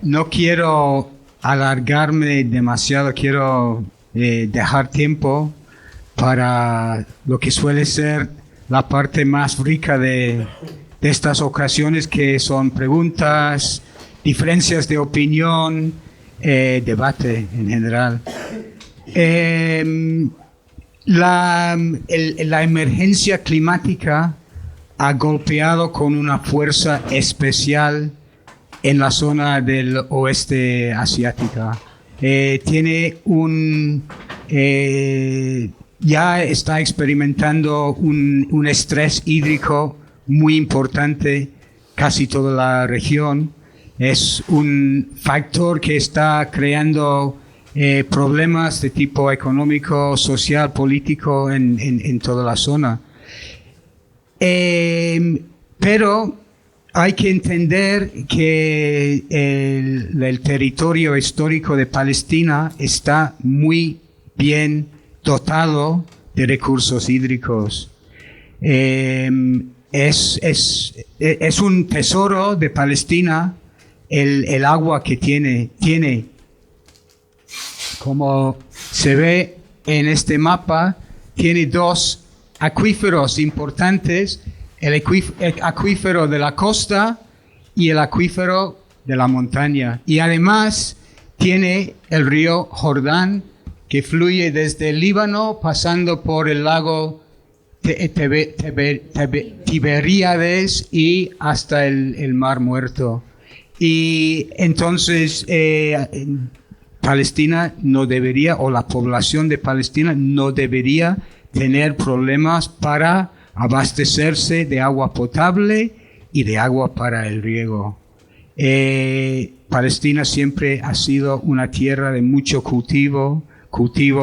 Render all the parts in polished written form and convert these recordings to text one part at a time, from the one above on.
No quiero alargarme demasiado, quiero dejar tiempo para lo que suele ser la parte más rica de estas ocasiones, que son preguntas, diferencias de opinión, debate en general. La emergencia climática ha golpeado con una fuerza especial en la zona del oeste asiática. Ya está experimentando un estrés hídrico muy importante casi toda la región. Es un factor que está creando problemas de tipo económico, social, político en toda la zona. Pero hay que entender que el territorio histórico de Palestina está muy bien dotado de recursos hídricos. Es un tesoro de Palestina el agua que tiene, como se ve en este mapa, tiene dos acuíferos importantes, el acuífero de la costa y el acuífero de la montaña. Y además tiene el río Jordán, que fluye desde el Líbano, pasando por el lago Tiberíades y hasta el Mar Muerto. Y entonces Palestina no debería, o la población de Palestina no debería tener problemas para abastecerse de agua potable y de agua para el riego. Palestina siempre ha sido una tierra de mucho cultivo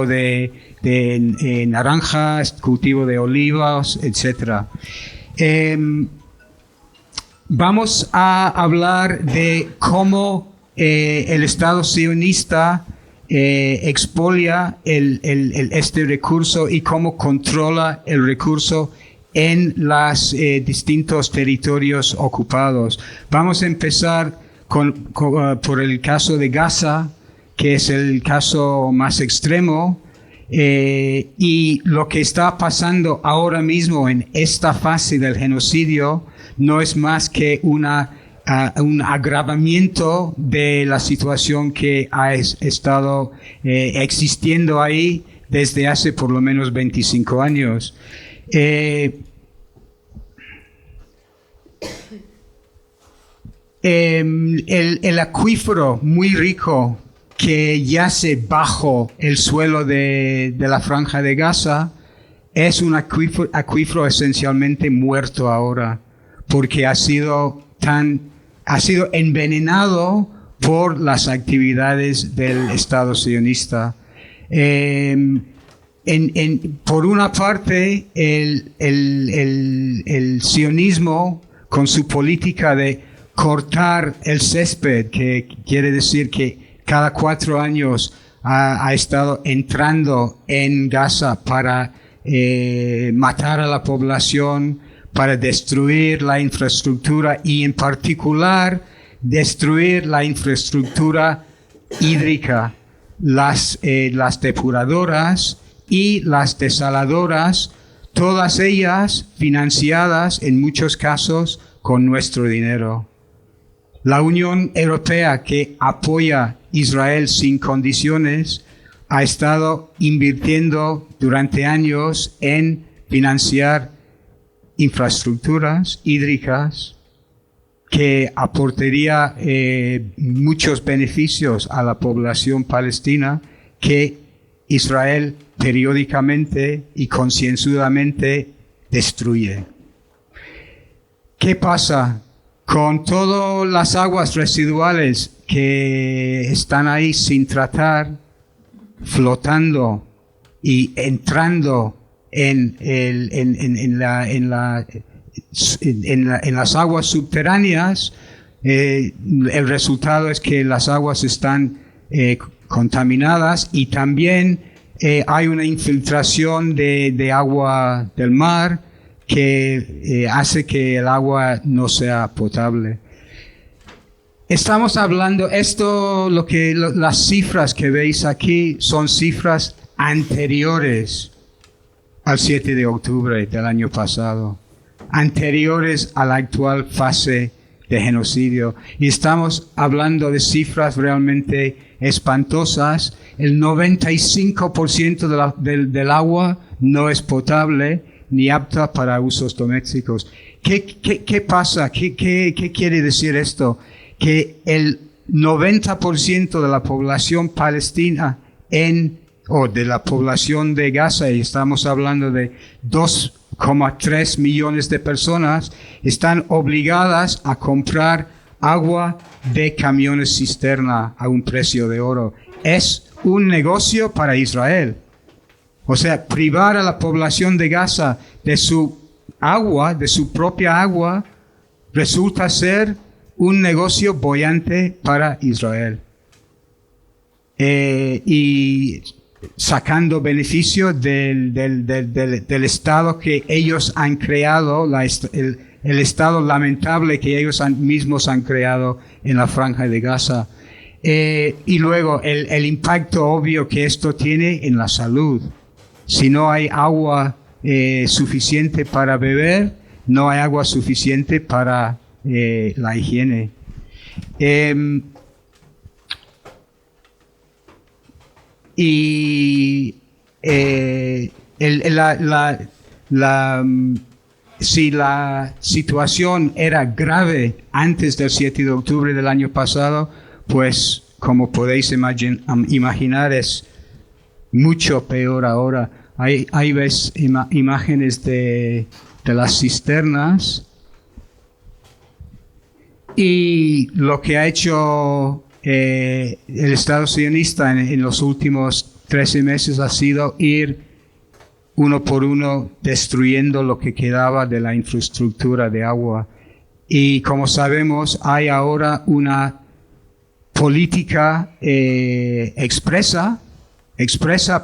de naranjas, cultivo de olivas, etc. Vamos a hablar de cómo el Estado sionista expolia este recurso y cómo controla el recurso en los distintos territorios ocupados. Vamos a empezar por el caso de Gaza, que es el caso más extremo, y lo que está pasando ahora mismo en esta fase del genocidio no es más que un agravamiento de la situación que ha estado existiendo ahí desde hace por lo menos 25 años. El acuífero muy rico que yace bajo el suelo de la Franja de Gaza es un acuífero esencialmente muerto ahora, porque ha sido envenenado por las actividades del Estado sionista. Por una parte, el sionismo, con su política de cortar el césped, que quiere decir que cada 4 años ha estado entrando en Gaza para matar a la población, para destruir la infraestructura y en particular destruir la infraestructura hídrica, las depuradoras y las desaladoras, todas ellas financiadas en muchos casos con nuestro dinero. La Unión Europea, que apoya Israel sin condiciones, ha estado invirtiendo durante años en financiar infraestructuras hídricas que aportaría muchos beneficios a la población palestina, que Israel periódicamente y concienzudamente destruye. ¿Qué pasa con todas las aguas residuales que están ahí sin tratar, flotando y entrando en las aguas subterráneas? El resultado es que las aguas están contaminadas, y también hay una infiltración de agua del mar que hace que el agua no sea potable. Estamos hablando, las cifras que veis aquí son cifras anteriores al 7 de octubre del año pasado, anteriores a la actual fase de genocidio. Y estamos hablando de cifras realmente espantosas. El 95% del agua no es potable ni apta para usos domésticos. ¿Qué pasa? ¿Qué quiere decir esto? Que el 90% de la población palestina o de la población de Gaza, y estamos hablando de 2,3 millones de personas, están obligadas a comprar agua de camiones cisterna a un precio de oro. Es un negocio para Israel. O sea, privar a la población de Gaza de su agua, de su propia agua, resulta ser un negocio boyante para Israel. Y sacando beneficio del estado que ellos han creado, el estado lamentable que ellos mismos han creado en la franja de Gaza. Y luego el impacto obvio que esto tiene en la salud. Si no hay agua suficiente para beber, no hay agua suficiente para la higiene. Si la situación era grave antes del 7 de octubre del año pasado, pues como podéis imaginar es mucho peor ahora. Hay ves imágenes de las cisternas, y lo que ha hecho el Estado sionista en los últimos 13 meses ha sido ir uno por uno destruyendo lo que quedaba de la infraestructura de agua. Y como sabemos, hay ahora una política expresa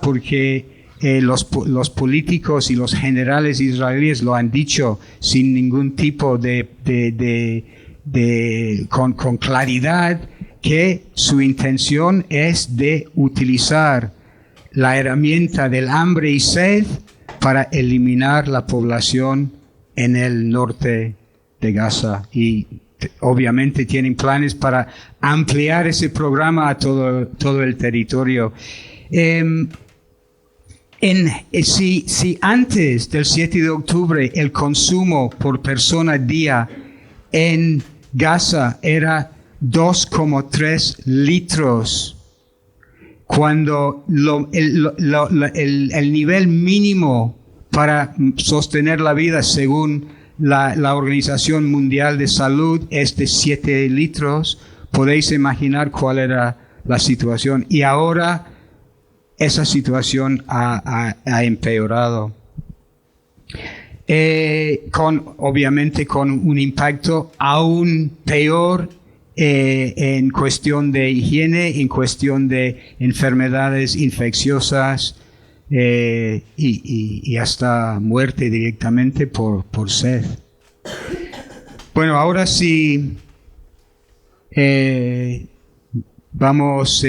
porque los políticos y los generales israelíes lo han dicho sin ningún tipo con claridad, que su intención es de utilizar la herramienta del hambre y sed para eliminar la población en el norte de Gaza. Y obviamente tienen planes para ampliar ese programa a todo el territorio. Si antes del 7 de octubre el consumo por persona día en Gaza era 2,3 litros, cuando el nivel mínimo para sostener la vida según la Organización Mundial de Salud es de 7 litros, podéis imaginar cuál era la situación. Y ahora esa situación ha empeorado. Obviamente con un impacto aún peor en cuestión de higiene, en cuestión de enfermedades infecciosas y hasta muerte directamente por sed. Bueno, ahora sí vamos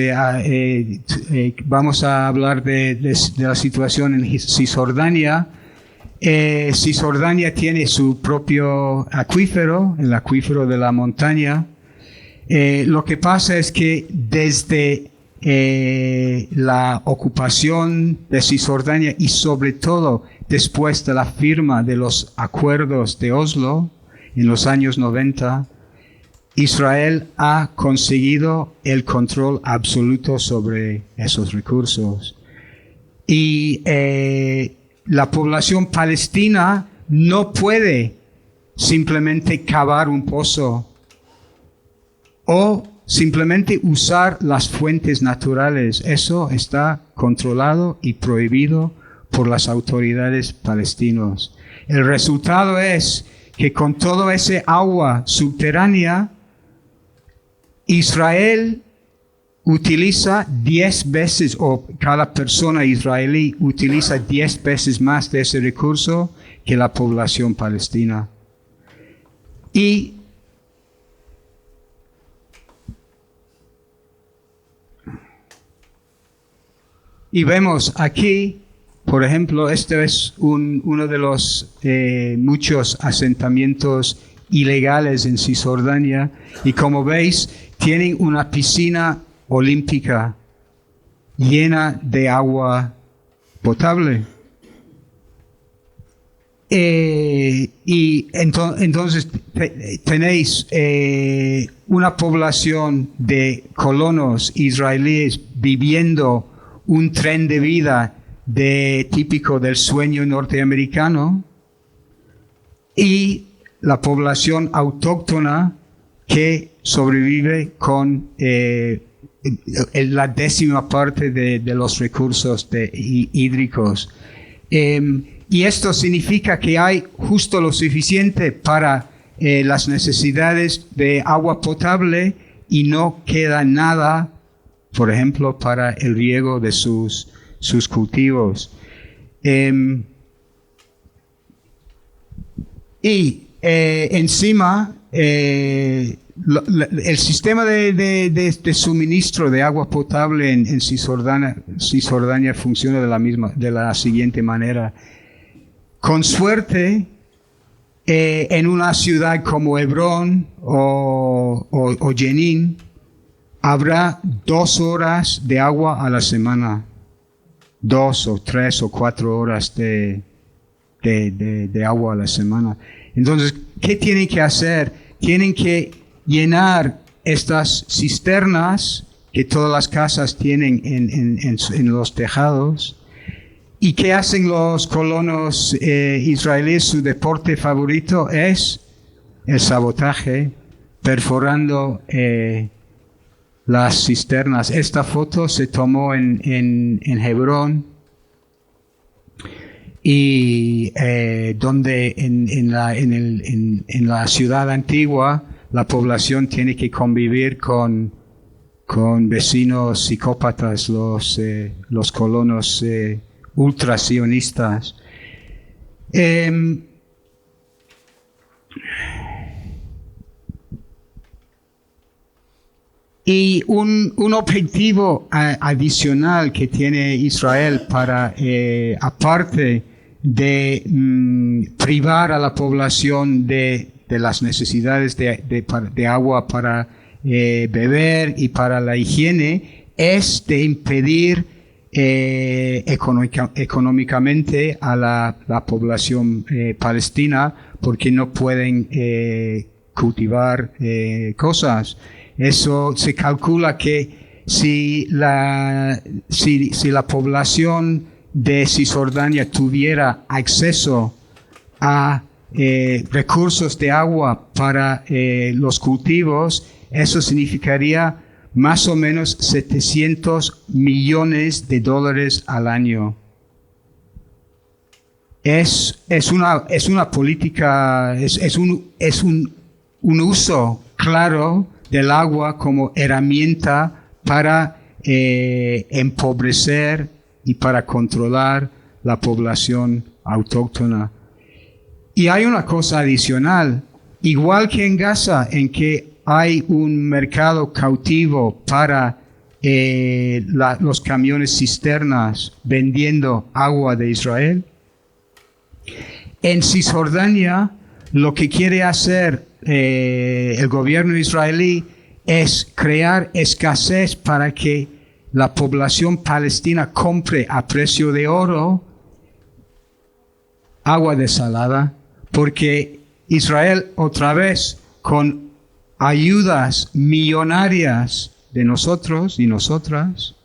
a hablar de la situación en Cisjordania. Cisjordania tiene su propio acuífero, el acuífero de la montaña. Lo que pasa es que desde la ocupación de Cisjordania y sobre todo después de la firma de los acuerdos de Oslo en los años 90, Israel ha conseguido el control absoluto sobre esos recursos. Y la población palestina no puede simplemente cavar un pozo o simplemente usar las fuentes naturales. Eso está controlado y prohibido por las autoridades palestinas. El resultado es que con todo ese agua subterránea, Israel utiliza 10 veces, o cada persona israelí utiliza 10 veces más de ese recurso que la población palestina. Y Y vemos aquí, por ejemplo, este es uno de los muchos asentamientos ilegales en Cisjordania, y como veis, tienen una piscina olímpica llena de agua potable. Y entonces tenéis una población de colonos israelíes viviendo un tren de vida típico del sueño norteamericano, y la población autóctona que sobrevive con la 10ª parte de los recursos hídricos. Y esto significa que hay justo lo suficiente para las necesidades de agua potable y no queda nada, por ejemplo, para el riego de sus cultivos. Encima, el sistema de suministro de agua potable en Cisjordania funciona de la siguiente manera. Con suerte, en una ciudad como Hebrón o Jenin, habrá 2 horas de agua a la semana, 2 o 3 o 4 horas de agua a la semana. Entonces, ¿qué tienen que hacer? Tienen que llenar estas cisternas que todas las casas tienen en los tejados. ¿Y qué hacen los colonos israelíes? Su deporte favorito es el sabotaje, perforando las cisternas. Esta foto se tomó en Hebrón, y donde en la ciudad antigua la población tiene que convivir con vecinos psicópatas, los colonos ultrasionistas. Y un objetivo adicional que tiene Israel para, aparte de privar a la población de las necesidades de agua para beber y para la higiene, es de impedir económicamente a la población palestina, porque no pueden cultivar cosas. Eso se calcula que si la población de Cisjordania tuviera acceso a recursos de agua para los cultivos, eso significaría más o menos $700 millones al año. Es una política, es un uso claro del agua como herramienta para empobrecer y para controlar la población autóctona. Y hay una cosa adicional, igual que en Gaza, en que hay un mercado cautivo para los camiones cisternas vendiendo agua de Israel. En Cisjordania, lo que quiere hacer el gobierno israelí es crear escasez para que la población palestina compre a precio de oro agua desalada, porque Israel, otra vez, con ayudas millonarias de nosotros y nosotras,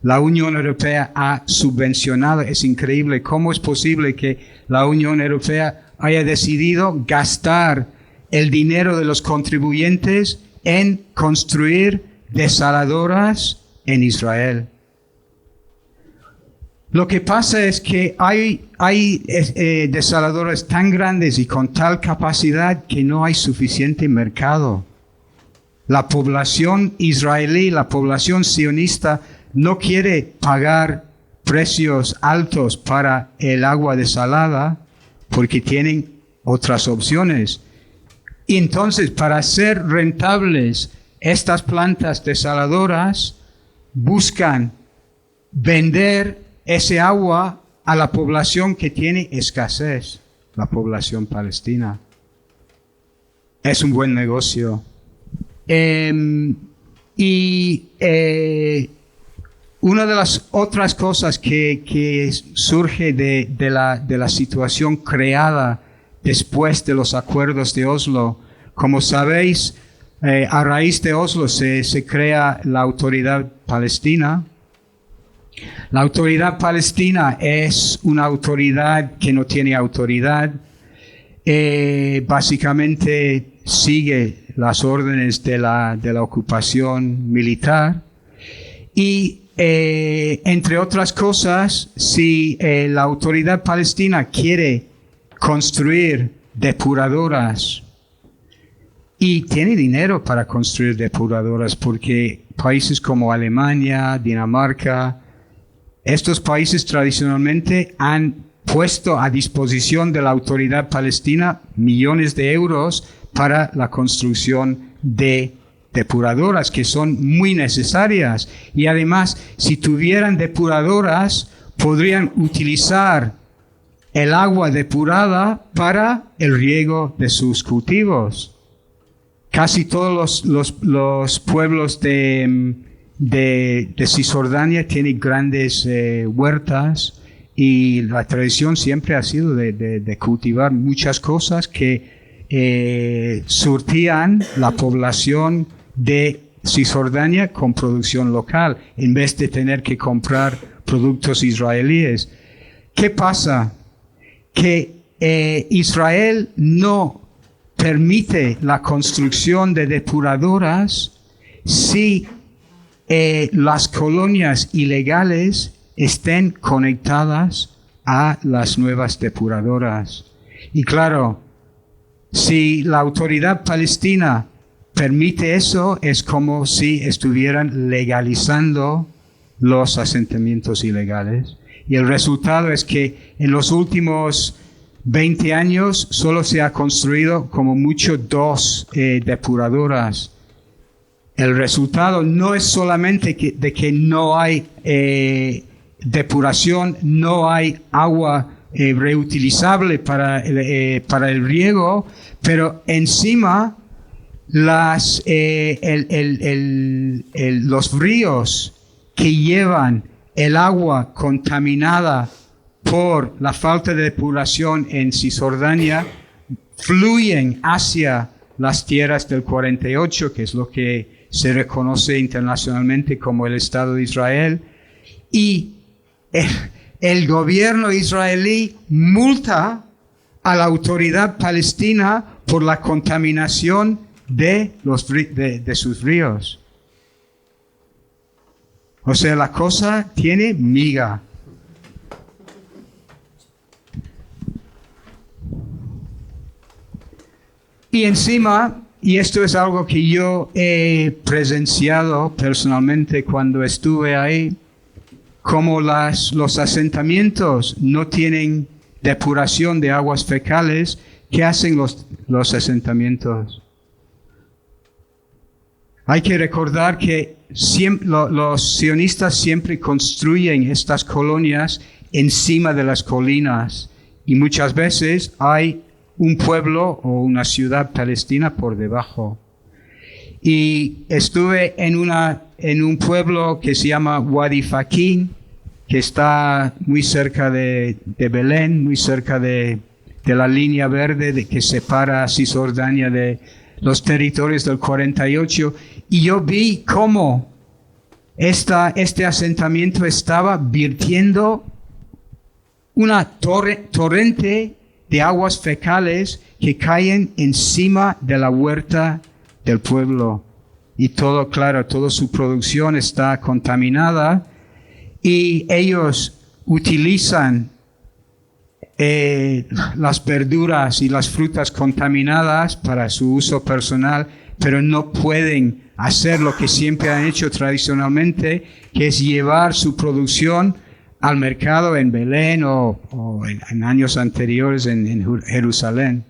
la Unión Europea ha subvencionado. Es increíble cómo es posible que la Unión Europea haya decidido gastar el dinero de los contribuyentes en construir desaladoras en Israel. Lo que pasa es que hay desaladoras tan grandes y con tal capacidad que no hay suficiente mercado. La población israelí, la población sionista, no quiere pagar precios altos para el agua desalada porque tienen otras opciones. Y entonces, para ser rentables, estas plantas desaladoras buscan vender ese agua a la población que tiene escasez, la población palestina. Es un buen negocio. Una de las otras cosas que surge de la situación creada después de los acuerdos de Oslo, como sabéis, a raíz de Oslo se crea la Autoridad Palestina. La Autoridad Palestina es una autoridad que no tiene autoridad. Básicamente sigue las órdenes de la ocupación militar. Y entre otras cosas, si la Autoridad Palestina quiere construir depuradoras, y tiene dinero para construir depuradoras, porque países como Alemania, Dinamarca, estos países tradicionalmente han puesto a disposición de la Autoridad Palestina millones de euros para la construcción de depuradoras que son muy necesarias. Y además, si tuvieran depuradoras, podrían utilizar el agua depurada para el riego de sus cultivos. Casi todos los pueblos de Cisjordania tienen grandes huertas, y la tradición siempre ha sido de cultivar muchas cosas que surtían la población de Cisjordania con producción local, en vez de tener que comprar productos israelíes. ¿Qué pasa? Que Israel no permite la construcción de depuradoras si las colonias ilegales estén conectadas a las nuevas depuradoras. Y claro, si la Autoridad Palestina permite eso, es como si estuvieran legalizando los asentamientos ilegales. Y el resultado es que en los últimos 20 años solo se ha construido como mucho 2 depuradoras. El resultado no es solamente de que no hay depuración, no hay agua reutilizable para el riego, pero encima los ríos que llevan el agua contaminada por la falta de depuración en Cisjordania fluyen hacia las tierras del 48, que es lo que se reconoce internacionalmente como el Estado de Israel, y el gobierno israelí multa a la Autoridad Palestina por la contaminación de sus ríos. O sea, la cosa tiene miga. Y encima, y esto es algo que yo he presenciado personalmente cuando estuve ahí, como los asentamientos no tienen depuración de aguas fecales, ¿qué hacen los asentamientos? Hay que recordar que los sionistas siempre construyen estas colonias encima de las colinas, y muchas veces hay un pueblo o una ciudad palestina por debajo. Y estuve en un pueblo que se llama Wadi Fakin, que está muy cerca de Belén, muy cerca de la línea verde que separa a Cisjordania de los territorios del 48, y yo vi cómo este asentamiento estaba virtiendo una torrente de aguas fecales que caen encima de la huerta del pueblo. Y todo, claro, toda su producción está contaminada, y ellos utilizan las verduras y las frutas contaminadas para su uso personal, pero no pueden hacer lo que siempre han hecho tradicionalmente, que es llevar su producción al mercado en Belén o en años anteriores en Jerusalén.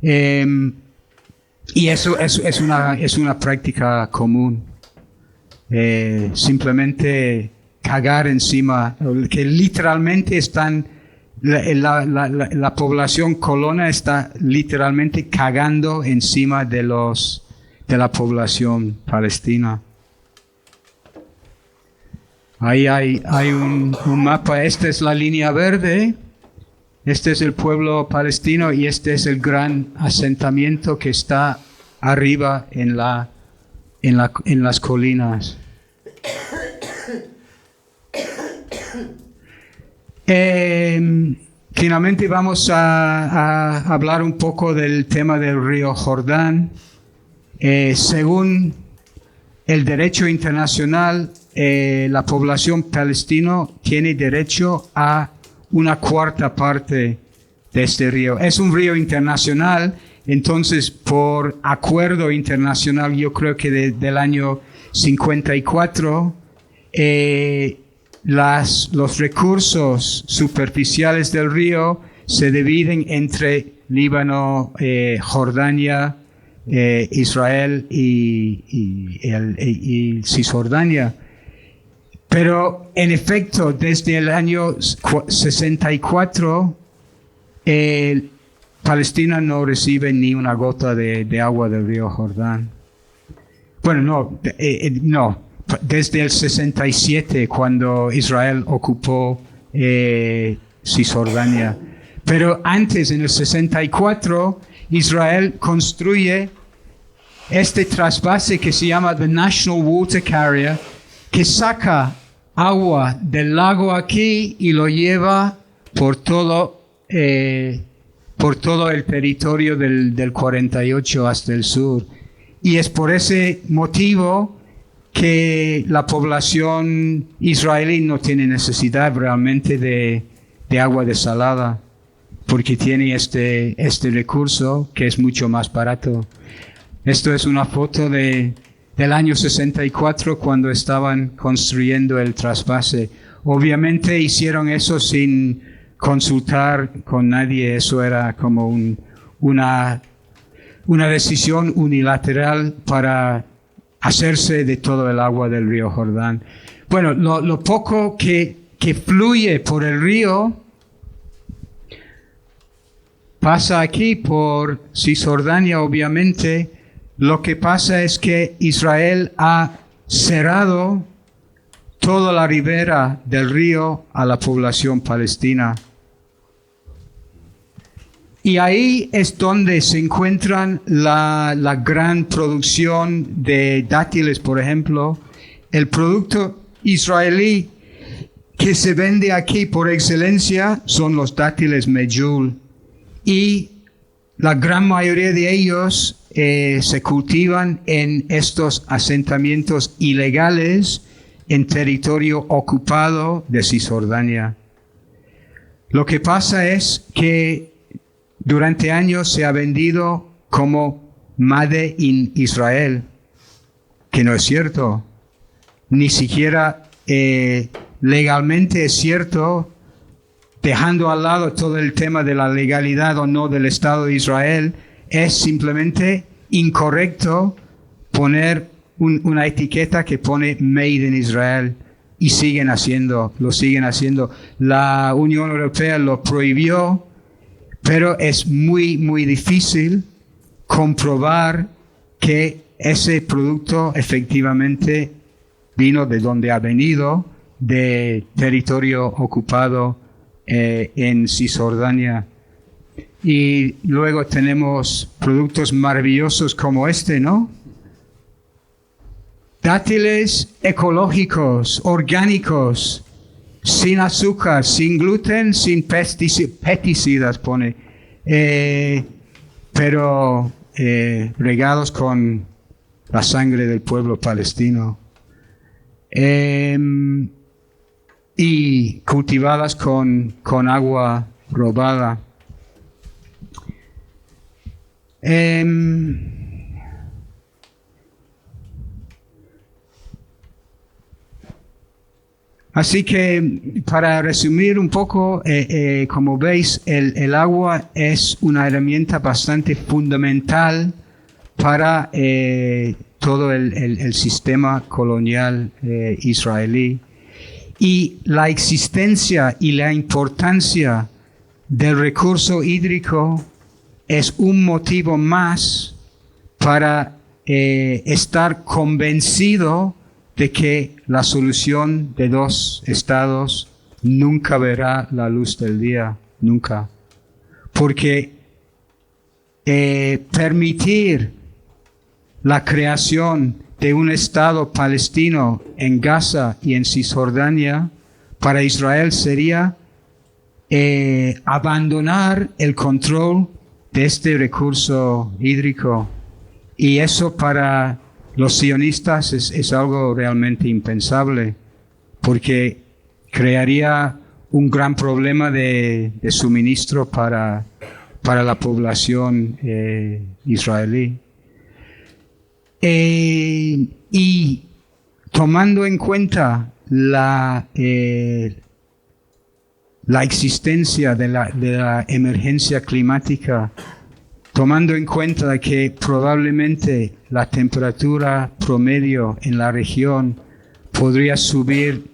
Y eso es una práctica común. Simplemente cagar encima, que literalmente están, la población colonia está literalmente cagando encima de la población palestina. Ahí hay un mapa. Esta es la línea verde. Este es el pueblo palestino y este es el gran asentamiento que está arriba en las colinas. Finalmente vamos a hablar un poco del tema del río Jordán. Según el derecho internacional, la población palestina tiene derecho a una cuarta parte de este río. Es un río internacional, entonces por acuerdo internacional, yo creo que del año 54, los recursos superficiales del río se dividen entre Líbano, Jordania, Israel y Cisjordania. Pero en efecto, desde el año 64, Palestina no recibe ni una gota de agua del río Jordán. Bueno, no. Desde el 67, cuando Israel ocupó Cisjordania. Pero antes, en el 64, Israel construye este trasvase que se llama the National Water Carrier, que saca agua del lago aquí y lo lleva por todo el territorio del 48 hasta el sur. Y es por ese motivo que la población israelí no tiene necesidad realmente de agua desalada, porque tiene este recurso que es mucho más barato. Esto es una foto del año 64 cuando estaban construyendo el trasvase. Obviamente hicieron eso sin consultar con nadie, eso era como una decisión unilateral para hacerse de todo el agua del río Jordán. Bueno, lo poco que fluye por el río pasa aquí por Cisjordania, obviamente. Lo que pasa es que Israel ha cerrado toda la ribera del río a la población palestina. Y ahí es donde se encuentran la gran producción de dátiles, por ejemplo. El producto israelí que se vende aquí por excelencia son los dátiles Medjool. Y la gran mayoría de ellos se cultivan en estos asentamientos ilegales en territorio ocupado de Cisjordania. Lo que pasa es que durante años se ha vendido como Made in Israel, que no es cierto. Ni siquiera legalmente es cierto, dejando al lado todo el tema de la legalidad o no del Estado de Israel. Es simplemente incorrecto poner una etiqueta que pone Made in Israel y lo siguen haciendo. La Unión Europea lo prohibió, pero es muy, muy difícil comprobar que ese producto efectivamente vino de donde ha venido, de territorio ocupado en Cisjordania. Y luego tenemos productos maravillosos como este, ¿no? Dátiles ecológicos, orgánicos, sin azúcar, sin gluten, sin pesticidas, pone. Pero regados con la sangre del pueblo palestino. Y cultivadas con agua robada. Así que, para resumir un poco, como veis, el agua es una herramienta bastante fundamental para todo el sistema colonial israelí. Y la existencia y la importancia del recurso hídrico es un motivo más para estar convencido de que la solución de 2 estados nunca verá la luz del día, nunca. Porque permitir la creación de un estado palestino en Gaza y en Cisjordania para Israel sería abandonar el control de este recurso hídrico. Y eso para los sionistas es algo realmente impensable, porque crearía un gran problema de suministro para la población israelí. Y tomando en cuenta la existencia de la emergencia climática, tomando en cuenta que probablemente la temperatura promedio en la región podría subir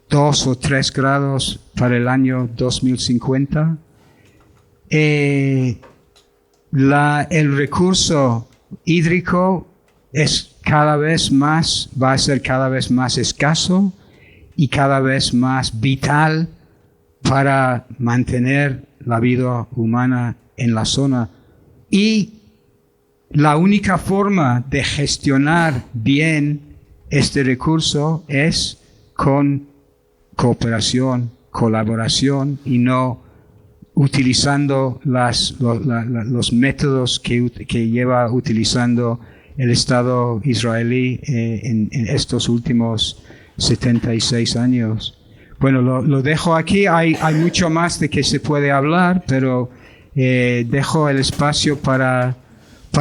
2 o 3 grados para el año 2050, el recurso hídrico va a ser cada vez más escaso y cada vez más vital para mantener la vida humana en la zona. Y la única forma de gestionar bien este recurso es con cooperación, colaboración y no utilizando los métodos que lleva utilizando el Estado israelí en estos últimos 76 años. Bueno, lo dejo aquí. Hay mucho más de que se puede hablar, pero dejo el espacio para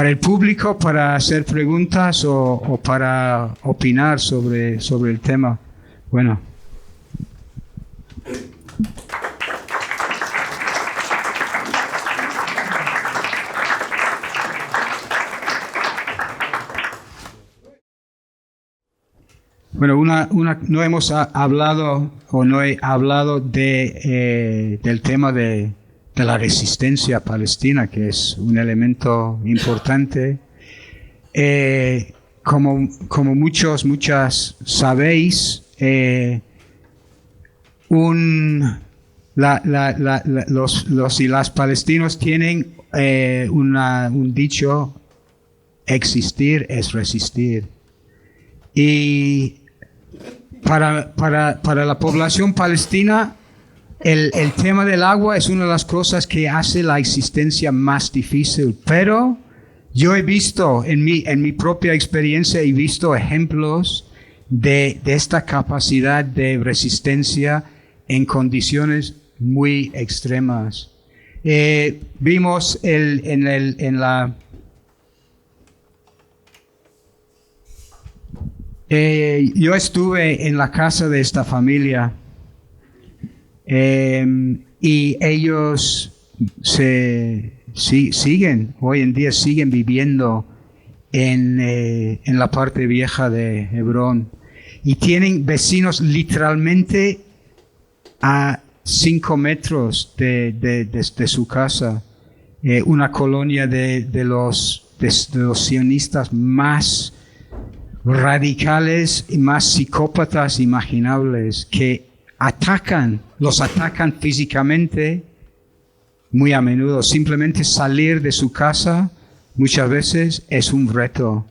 el público, para hacer preguntas o para opinar sobre el tema. Bueno. Bueno, no hemos hablado o no he hablado del tema de la resistencia palestina, que es un elemento importante. Como muchas sabéis, los y las palestinos tienen un dicho: existir es resistir. Y para la población palestina, el tema del agua es una de las cosas que hace la existencia más difícil. Pero yo he visto, en mi propia experiencia, he visto ejemplos de esta capacidad de resistencia en condiciones muy extremas. Vimos yo estuve en la casa de esta familia y ellos hoy en día siguen viviendo en la parte vieja de Hebrón y tienen vecinos literalmente a 5 metros de su casa, una colonia de los sionistas más radicales y más psicópatas imaginables, que los atacan físicamente muy a menudo. Simplemente salir de su casa muchas veces es un reto.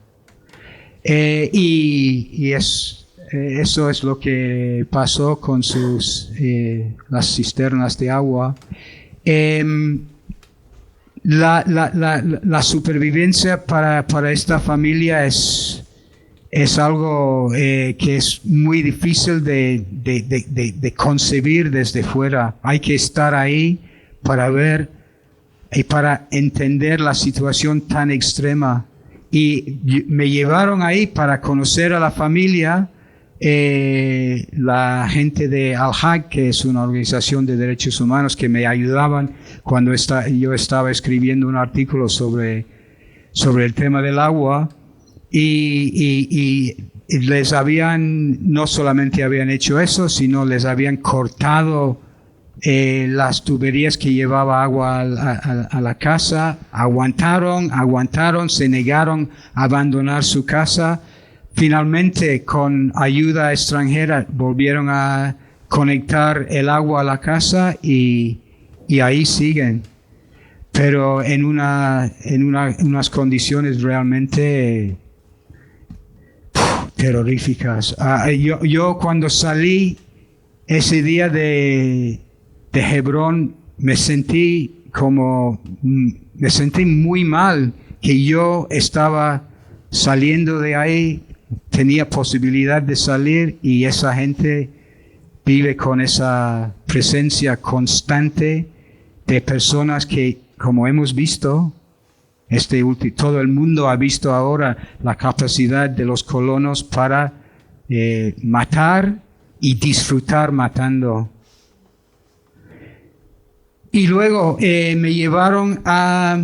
Eso es lo que pasó con las cisternas de agua. La supervivencia para esta familia es algo que es muy difícil de concebir desde fuera. Hay que estar ahí para ver y para entender la situación tan extrema. Y me llevaron ahí para conocer a la familia, la gente de Al-Haq, que es una organización de derechos humanos que me ayudaban cuando yo estaba escribiendo un artículo sobre el tema del agua. Y no solamente habían hecho eso, sino les habían cortado las tuberías que llevaba agua a la casa. Aguantaron, se negaron a abandonar su casa. Finalmente, con ayuda extranjera, volvieron a conectar el agua a la casa y ahí siguen. Pero en unas condiciones realmente terroríficas. Yo cuando salí ese día de Hebrón me sentí muy mal, que yo estaba saliendo de ahí, tenía posibilidad de salir y esa gente vive con esa presencia constante de personas que, como hemos visto, todo el mundo ha visto ahora la capacidad de los colonos para matar y disfrutar matando. Y luego me llevaron a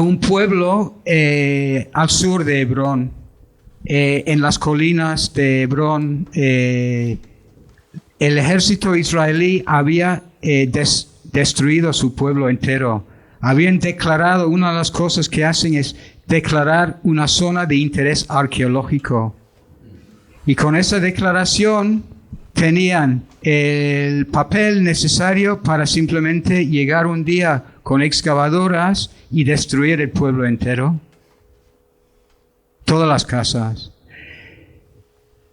un pueblo al sur de Hebrón, en las colinas de Hebrón. El ejército israelí había destruido su pueblo entero. Habían declarado, una de las cosas que hacen es declarar una zona de interés arqueológico. Y con esa declaración tenían el papel necesario para simplemente llegar un día con excavadoras y destruir el pueblo entero. Todas las casas.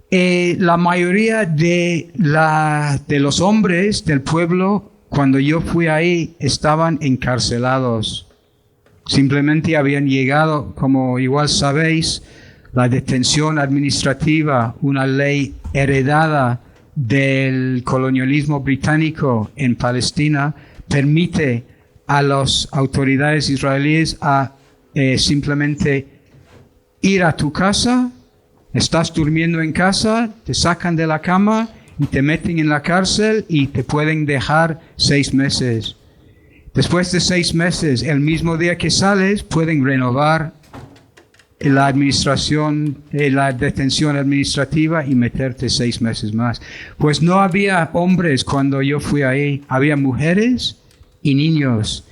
La mayoría de los hombres del pueblo, cuando yo fui ahí, estaban encarcelados. Simplemente habían llegado, como igual sabéis, la detención administrativa, una ley heredada del colonialismo británico en Palestina, permite a las autoridades israelíes a simplemente ir a tu casa, estás durmiendo en casa, te sacan de la cama y te meten en la cárcel y te pueden dejar 6 meses. Después de 6 meses, el mismo día que sales, pueden renovar la detención administrativa y meterte 6 meses más. Pues no había hombres cuando yo fui ahí, había mujeres y niños.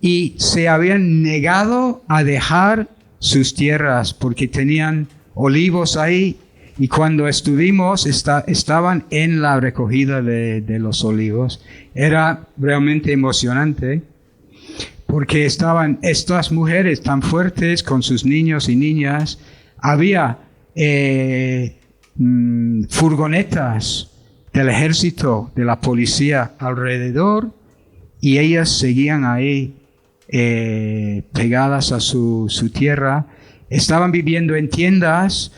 Y se habían negado a dejar sus tierras porque tenían olivos ahí. Y cuando estuvimos, estaban en la recogida de los olivos. Era realmente emocionante, porque estaban estas mujeres tan fuertes con sus niños y niñas. Había furgonetas del ejército, de la policía alrededor, y ellas seguían ahí pegadas a su tierra. Estaban viviendo en tiendas.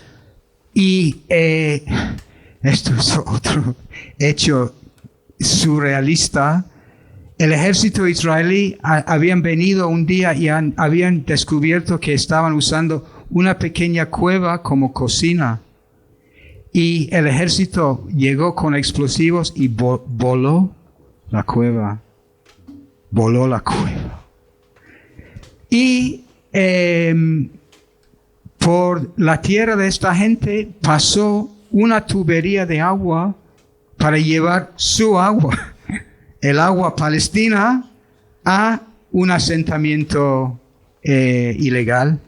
Y esto es otro hecho surrealista. El ejército israelí habían venido un día y habían descubierto que estaban usando una pequeña cueva como cocina. Y el ejército llegó con explosivos y voló la cueva. Voló la cueva. Y por la tierra de esta gente pasó una tubería de agua para llevar su agua, el agua palestina, a un asentamiento ilegal.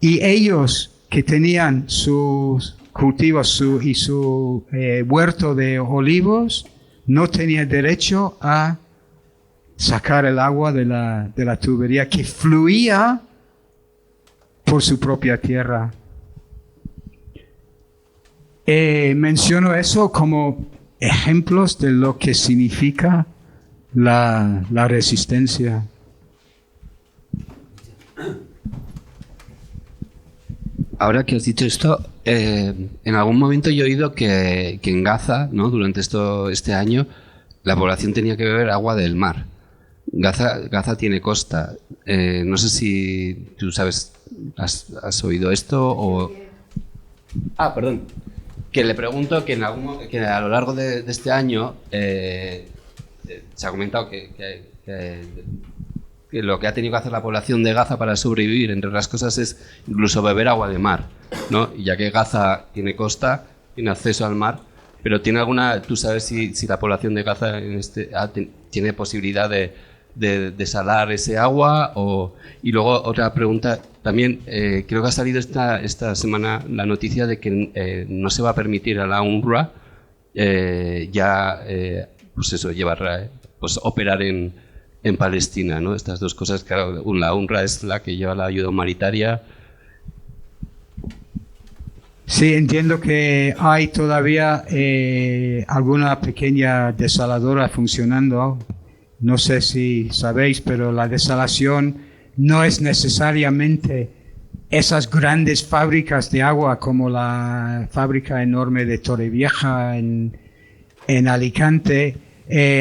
Y ellos que tenían sus cultivos y su huerto de olivos, no tenían derecho a sacar el agua de la tubería que fluía por su propia tierra. Menciono eso como ejemplos de lo que significa la resistencia. Ahora que has dicho esto, en algún momento yo he oído que en Gaza, ¿no?, durante este año, la población tenía que beber agua del mar. Gaza tiene costa. No sé si tú sabes, has oído esto o... Ah, perdón. Que le pregunto que a lo largo de este año se ha comentado que que lo que ha tenido que hacer la población de Gaza para sobrevivir, entre otras cosas, es incluso beber agua de mar, ¿no? Y ya que Gaza tiene costa, tiene acceso al mar, pero tiene alguna, ¿tú sabes si la población de Gaza tiene posibilidad de desalar ese agua? Y luego otra pregunta, también creo que ha salido esta semana la noticia de que no se va a permitir a la UNRWA pues eso, operar en Palestina, ¿no? Estas dos cosas, claro, la UNRWA es la que lleva la ayuda humanitaria. Sí, entiendo que hay todavía alguna pequeña desaladora funcionando. No sé si sabéis, pero la desalación no es necesariamente esas grandes fábricas de agua como la fábrica enorme de Torrevieja en Alicante.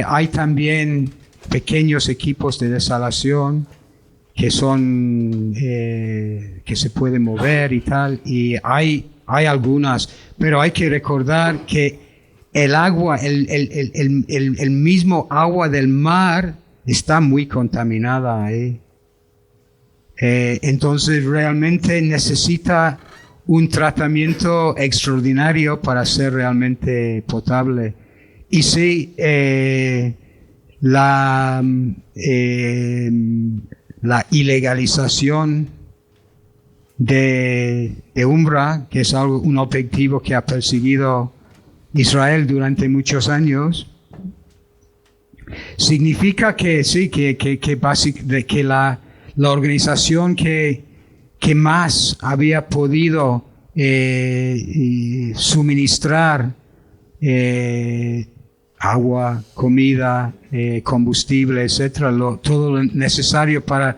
Hay también pequeños equipos de desalación que son que se pueden mover y tal, y hay algunas, pero hay que recordar que el agua, el mismo agua del mar está muy contaminada. Entonces realmente necesita un tratamiento extraordinario para ser realmente potable. Y sí, la ilegalización de UNRWA, que es un objetivo que ha perseguido Israel durante muchos años, significa que sí, que la organización que más había podido suministrar agua, comida, combustible, etcétera, todo lo necesario para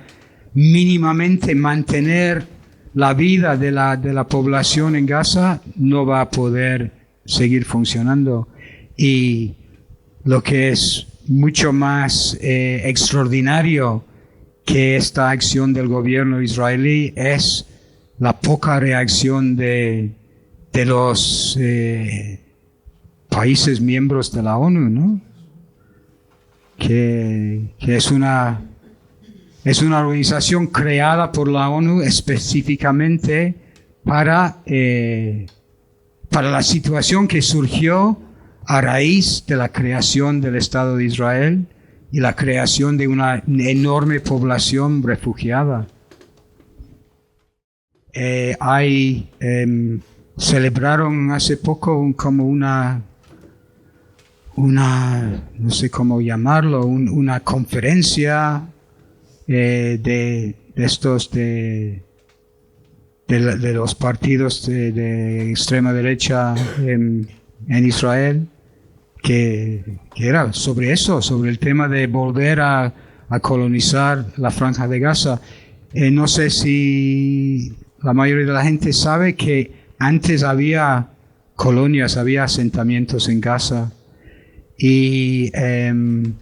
mínimamente mantener la vida de la población en Gaza, no va a poder seguir funcionando. Y lo que es mucho más extraordinario que esta acción del gobierno israelí es la poca reacción de los países miembros de la ONU, ¿no? Que es una organización creada por la ONU específicamente para la situación que surgió a raíz de la creación del Estado de Israel y la creación de una enorme población refugiada. Celebraron hace poco como una no sé cómo llamarlo, una conferencia de estos de los partidos de extrema derecha en Israel, que era sobre eso, sobre el tema de volver a colonizar la Franja de Gaza. No sé si la mayoría de la gente sabe que antes había colonias, había asentamientos en Gaza, y el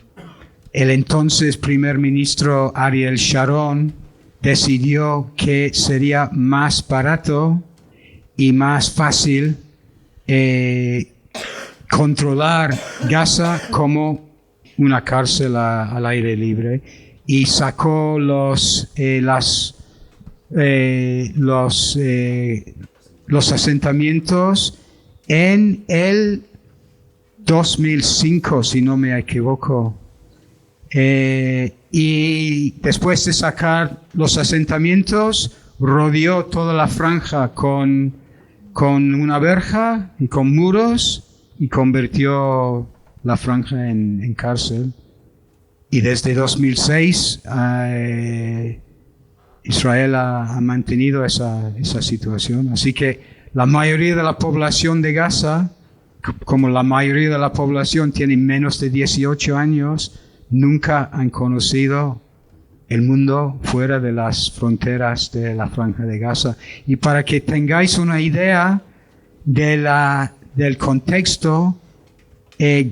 entonces primer ministro Ariel Sharon decidió que sería más barato y más fácil controlar Gaza como una cárcel al aire libre, y sacó los asentamientos en el 2005, si no me equivoco. Y después de sacar los asentamientos, rodeó toda la franja con una verja y con muros, y convirtió la franja en cárcel. Y desde 2006 Israel ha mantenido esa situación. Así que la mayoría de la población de Gaza, como la mayoría de la población tiene menos de 18 años, nunca han conocido el mundo fuera de las fronteras de la Franja de Gaza. Y para que tengáis una idea del contexto,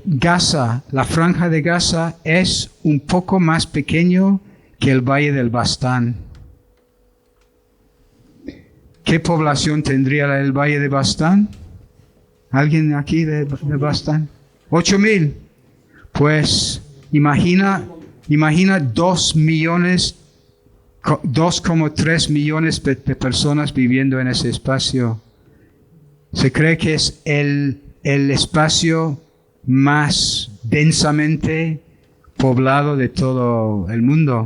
Gaza, la Franja de Gaza, es un poco más pequeño que el Valle del Bastán. ¿Qué población tendría el Valle de Bastán? ¿Alguien aquí de Bastán? 8,000. Pues imagina imagina 2,3 millones de personas viviendo en ese espacio. Se cree que es el espacio más densamente poblado de todo el mundo.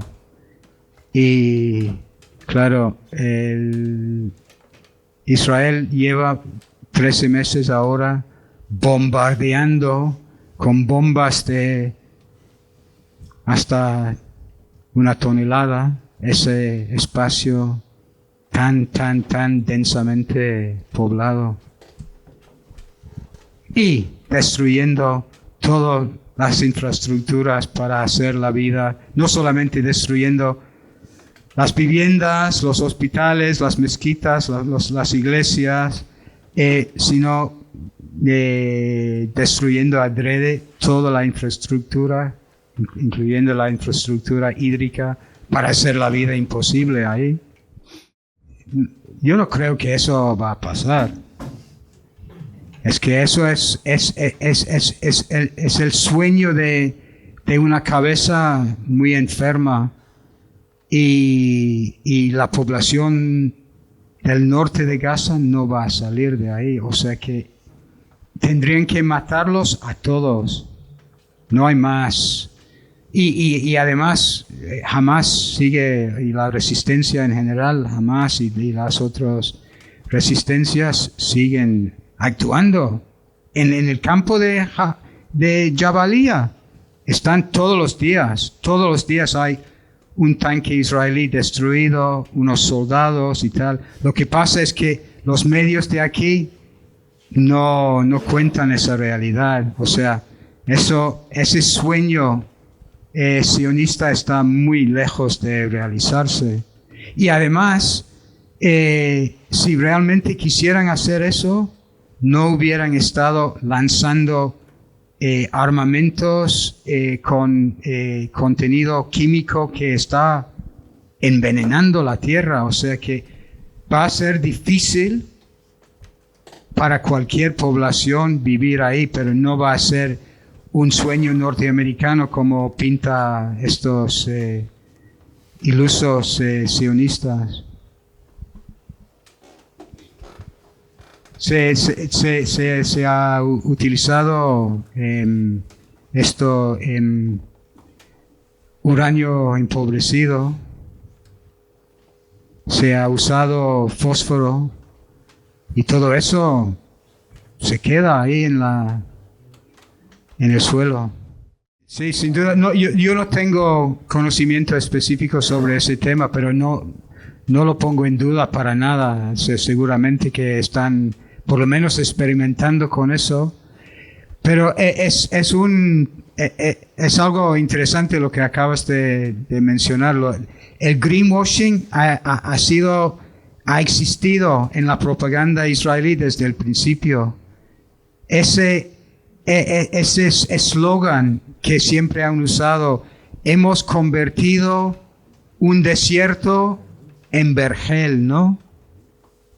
Y claro, Israel lleva 13 meses ahora bombardeando con bombas de hasta 1 tonelada ese espacio tan densamente poblado. Y destruyendo todas las infraestructuras para hacer la vida, no solamente destruyendo las viviendas, los hospitales, las mezquitas, las iglesias, sino destruyendo adrede toda la infraestructura, incluyendo la infraestructura hídrica, para hacer la vida imposible ahí. Yo no creo que eso va a pasar. Es que eso es el sueño de una cabeza muy enferma, y la población del norte de Gaza no va a salir de ahí. O sea que tendrían que matarlos a todos. No hay más. Y además, Hamas sigue, y la resistencia en general, Hamas y las otras resistencias siguen actuando. En el campo de Jabalía están todos los días hay un tanque israelí destruido, unos soldados y tal. Lo que pasa es que los medios de aquí no cuentan esa realidad. O sea, ese sueño sionista está muy lejos de realizarse. Y además, si realmente quisieran hacer eso, no hubieran estado lanzando armamentos con contenido químico que está envenenando la tierra. O sea que va a ser difícil para cualquier población vivir ahí, pero no va a ser un sueño norteamericano como pinta estos ilusos sionistas. Se ha utilizado uranio empobrecido, se ha usado fósforo, y todo eso se queda ahí en el suelo. Sí, sin duda. No, yo no tengo conocimiento específico sobre ese tema, pero no lo pongo en duda para nada. Seguramente que están por lo menos experimentando con eso. Pero es algo interesante lo que acabas de mencionar. El greenwashing ha existido en la propaganda israelí desde el principio. Ese eslogan que siempre han usado: hemos convertido un desierto en vergel, ¿no?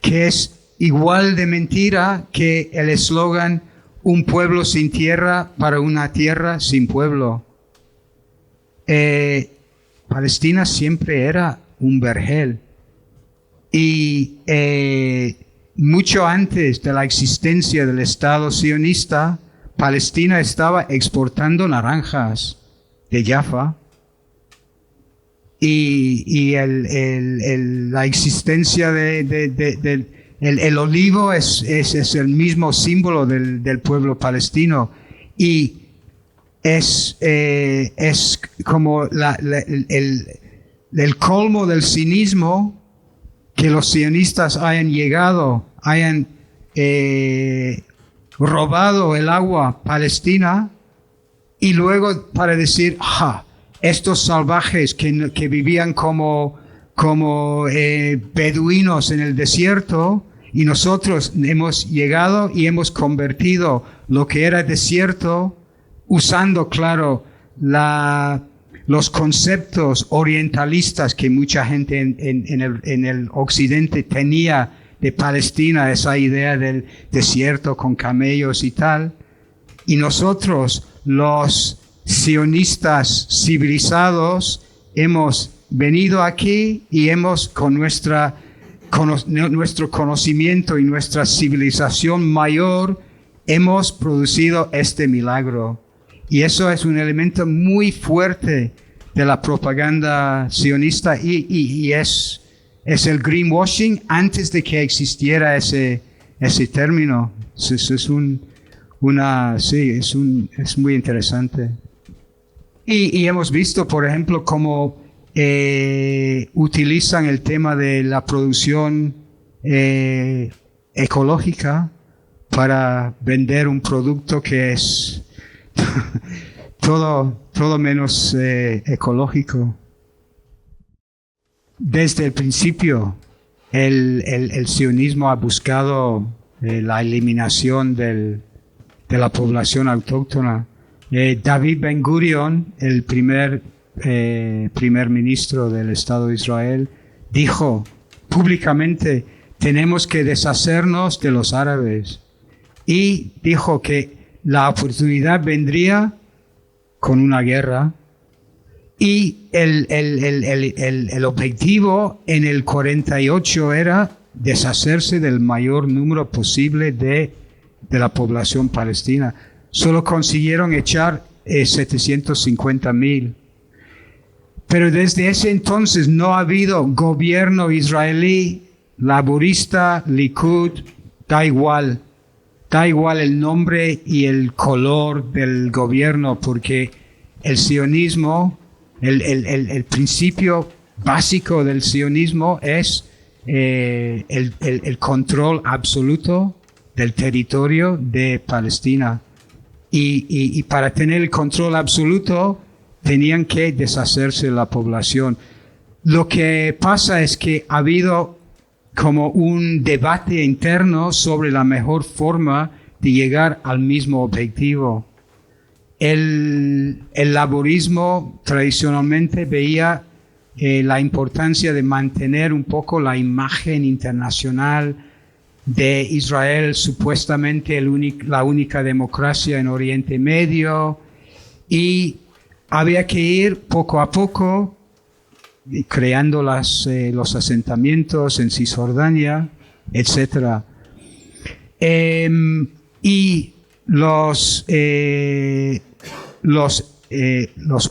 Que es igual de mentira que el eslogan: un pueblo sin tierra para una tierra sin pueblo. Palestina siempre era un vergel. Y mucho antes de la existencia del Estado sionista, Palestina estaba exportando naranjas de Jaffa. Y la existencia el olivo es el mismo símbolo del pueblo palestino, y es como el colmo del cinismo que los sionistas hayan robado el agua palestina, y luego para decir: estos salvajes que vivían como beduinos en el desierto, y nosotros hemos llegado y hemos convertido lo que era desierto, usando, claro, los conceptos orientalistas que mucha gente en el occidente tenía de Palestina, esa idea del desierto con camellos y tal. Y nosotros los sionistas civilizados hemos venido aquí y hemos con nuestro conocimiento y nuestra civilización mayor hemos producido este milagro. Y eso es un elemento muy fuerte de la propaganda sionista y es el greenwashing antes de que existiera ese término. Es muy interesante. Y hemos visto, por ejemplo, cómo utilizan el tema de la producción ecológica para vender un producto que es todo menos ecológico. Desde el principio, el sionismo ha buscado la eliminación de la población autóctona. David Ben Gurion, el primer ministro del Estado de Israel, dijo públicamente: tenemos que deshacernos de los árabes. Y dijo que la oportunidad vendría con una guerra y el objetivo en el 48 era deshacerse del mayor número posible de la población palestina. Solo consiguieron echar 750,000. Pero desde ese entonces no ha habido gobierno israelí, laborista, Likud, da igual el nombre y el color del gobierno, porque el sionismo, el principio básico del sionismo es el control absoluto del territorio de Palestina. Y para tener el control absoluto tenían que deshacerse de la población. Lo que pasa es que ha habido como un debate interno sobre la mejor forma de llegar al mismo objetivo. El laborismo tradicionalmente veía la importancia de mantener un poco la imagen internacional de Israel, supuestamente la única democracia en Oriente Medio, y había que ir poco a poco creando los asentamientos en Cisjordania, etc. Y los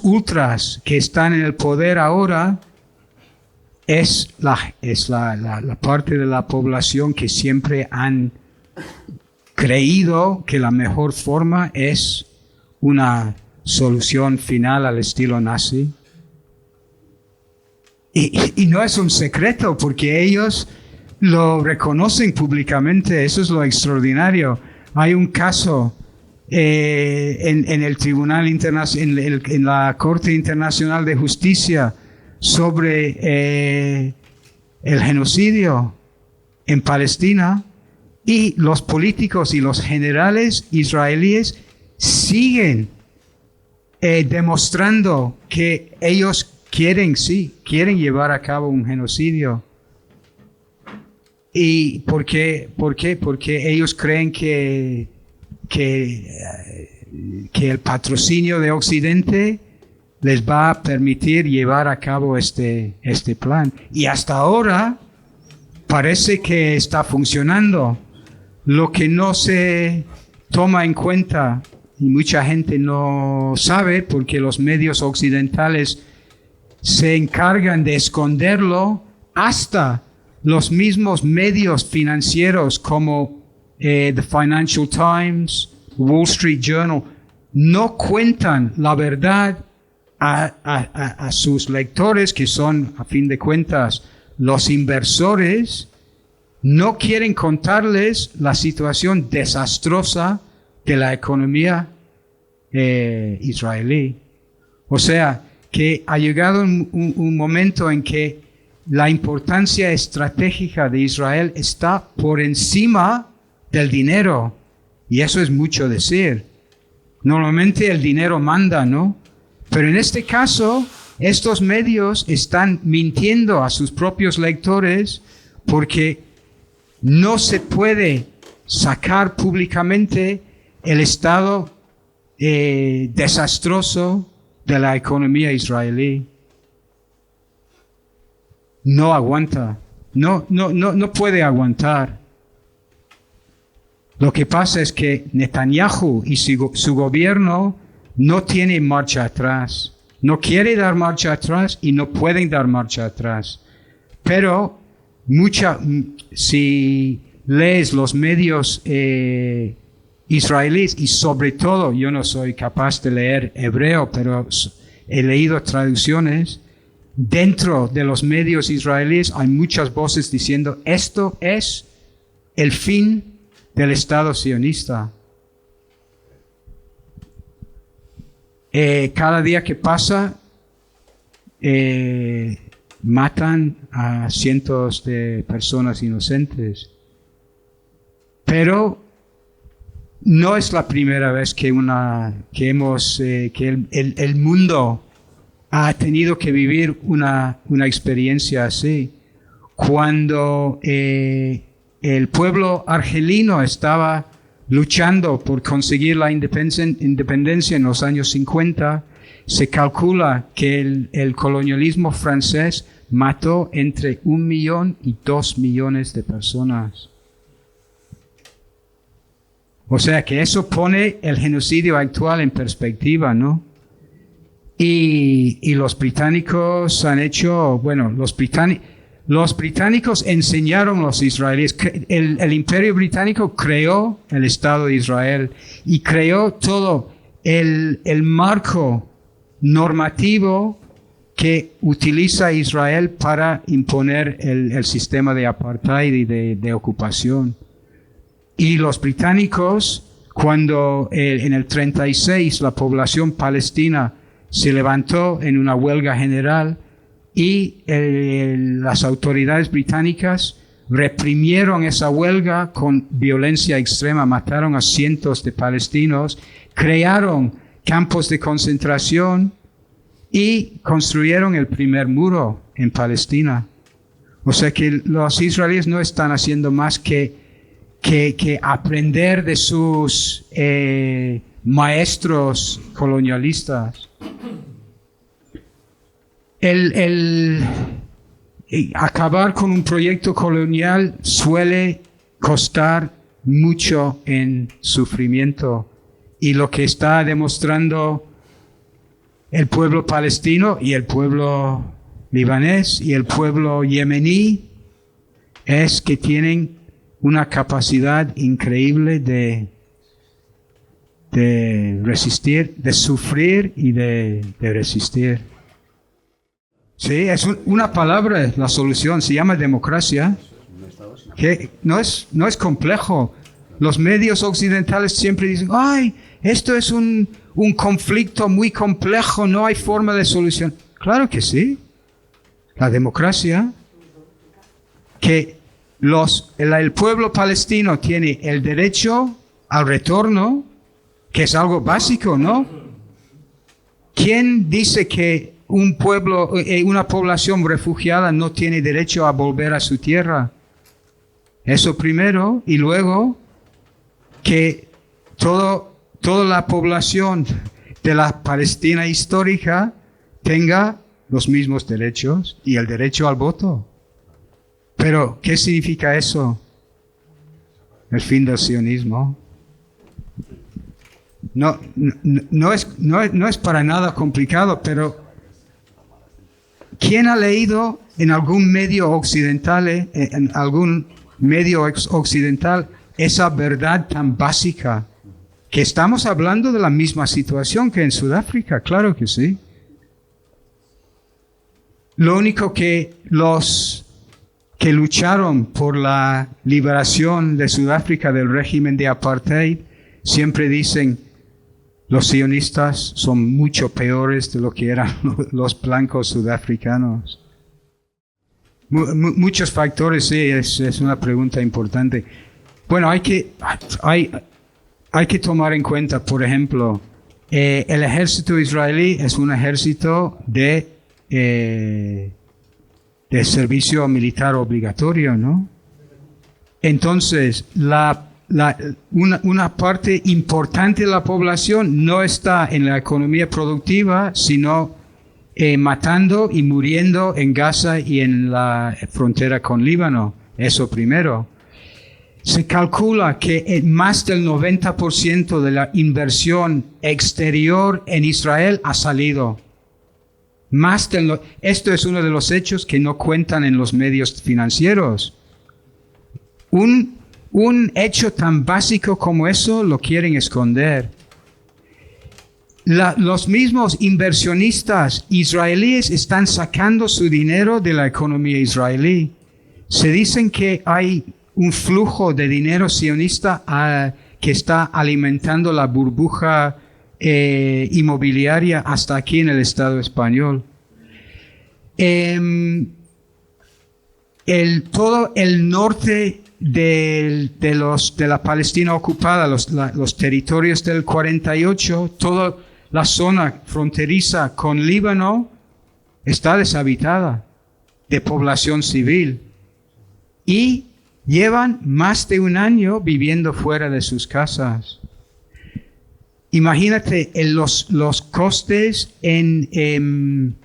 ultras que están en el poder ahora es la parte de la población que siempre han creído que la mejor forma es una solución final al estilo nazi. Y no es un secreto, porque ellos lo reconocen públicamente. Eso es lo extraordinario. Hay un caso en el Tribunal Internacional, en la Corte Internacional de Justicia, sobre el genocidio en Palestina, y los políticos y los generales israelíes siguen demostrando que ellos quieren llevar a cabo un genocidio. ¿Y por qué? Porque ellos creen que el patrocinio de Occidente les va a permitir llevar a cabo este plan. Y hasta ahora parece que está funcionando. Lo que no se toma en cuenta, y mucha gente no sabe porque los medios occidentales se encargan de esconderlo, hasta los mismos medios financieros como The Financial Times, Wall Street Journal, no cuentan la verdad a sus lectores, que son, a fin de cuentas, los inversores. No quieren contarles la situación desastrosa de la economía israelí. O sea, que ha llegado un momento en que la importancia estratégica de Israel está por encima del dinero. Y eso es mucho decir. Normalmente el dinero manda, ¿no? Pero en este caso, estos medios están mintiendo a sus propios lectores, porque no se puede sacar públicamente el estado desastroso de la economía israelí. No aguanta, no puede aguantar. Lo que pasa es que Netanyahu y su gobierno no tiene marcha atrás. No quiere dar marcha atrás y no pueden dar marcha atrás. Pero si lees los medios israelíes y sobre todo, yo no soy capaz de leer hebreo, pero he leído traducciones, dentro de los medios israelíes hay muchas voces diciendo esto es el fin del Estado sionista. Cada día que pasa matan a cientos de personas inocentes. Pero no es la primera vez que el mundo ha tenido que vivir una experiencia así. Cuando el pueblo argelino estaba luchando por conseguir la independencia en los años 50, se calcula que el colonialismo francés mató entre 1 millón y 2 millones de personas. O sea que eso pone el genocidio actual en perspectiva, ¿no? Y los británicos han hecho, bueno, los británicos enseñaron a los israelíes, el imperio británico creó el Estado de Israel y creó todo el marco normativo que utiliza Israel para imponer el sistema de apartheid y de ocupación. Y los británicos, cuando en el 36 la población palestina se levantó en una huelga general y las autoridades británicas reprimieron esa huelga con violencia extrema, mataron a cientos de palestinos, crearon campos de concentración y construyeron el primer muro en Palestina. O sea que los israelíes no están haciendo más que aprender de sus maestros colonialistas. Acabar con un proyecto colonial suele costar mucho en sufrimiento, y lo que está demostrando el pueblo palestino y el pueblo libanés y el pueblo yemení es que tienen una capacidad increíble de resistir, de sufrir y de resistir. Sí, es una palabra, la solución, se llama democracia, que no es complejo. Los medios occidentales siempre dicen, ¡ay, esto es un conflicto muy complejo, no hay forma de solución! Claro que sí. La democracia, que el pueblo palestino tiene el derecho al retorno, que es algo básico, ¿no? ¿Quién dice que un pueblo, una población refugiada no tiene derecho a volver a su tierra? Eso primero, y luego que toda la población de la Palestina histórica tenga los mismos derechos y el derecho al voto. Pero, ¿qué significa eso? El fin del sionismo. No es para nada complicado, pero ¿quién ha leído en algún medio occidental, esa verdad tan básica? Que estamos hablando de la misma situación que en Sudáfrica, claro que sí. Lo único que los que lucharon por la liberación de Sudáfrica del régimen de apartheid siempre dicen, los sionistas son mucho peores de lo que eran los blancos sudafricanos. Muchos factores, sí, es una pregunta importante. Bueno, hay que tomar en cuenta, por ejemplo, el ejército israelí es un ejército de servicio militar obligatorio, ¿no? Entonces, la una parte importante de la población no está en la economía productiva, sino matando y muriendo en Gaza y en la frontera con Líbano. Eso primero. Se calcula que más del 90% de la inversión exterior en Israel ha salido. Esto es uno de los hechos que no cuentan en los medios financieros. Un hecho tan básico como eso lo quieren esconder. Los mismos inversionistas israelíes están sacando su dinero de la economía israelí. Se dicen que hay un flujo de dinero sionista que está alimentando la burbuja inmobiliaria hasta aquí en el Estado español. Todo el norte de la Palestina ocupada, los territorios del 48, toda la zona fronteriza con Líbano está deshabitada de población civil y llevan más de un año viviendo fuera de sus casas. Imagínate los costes en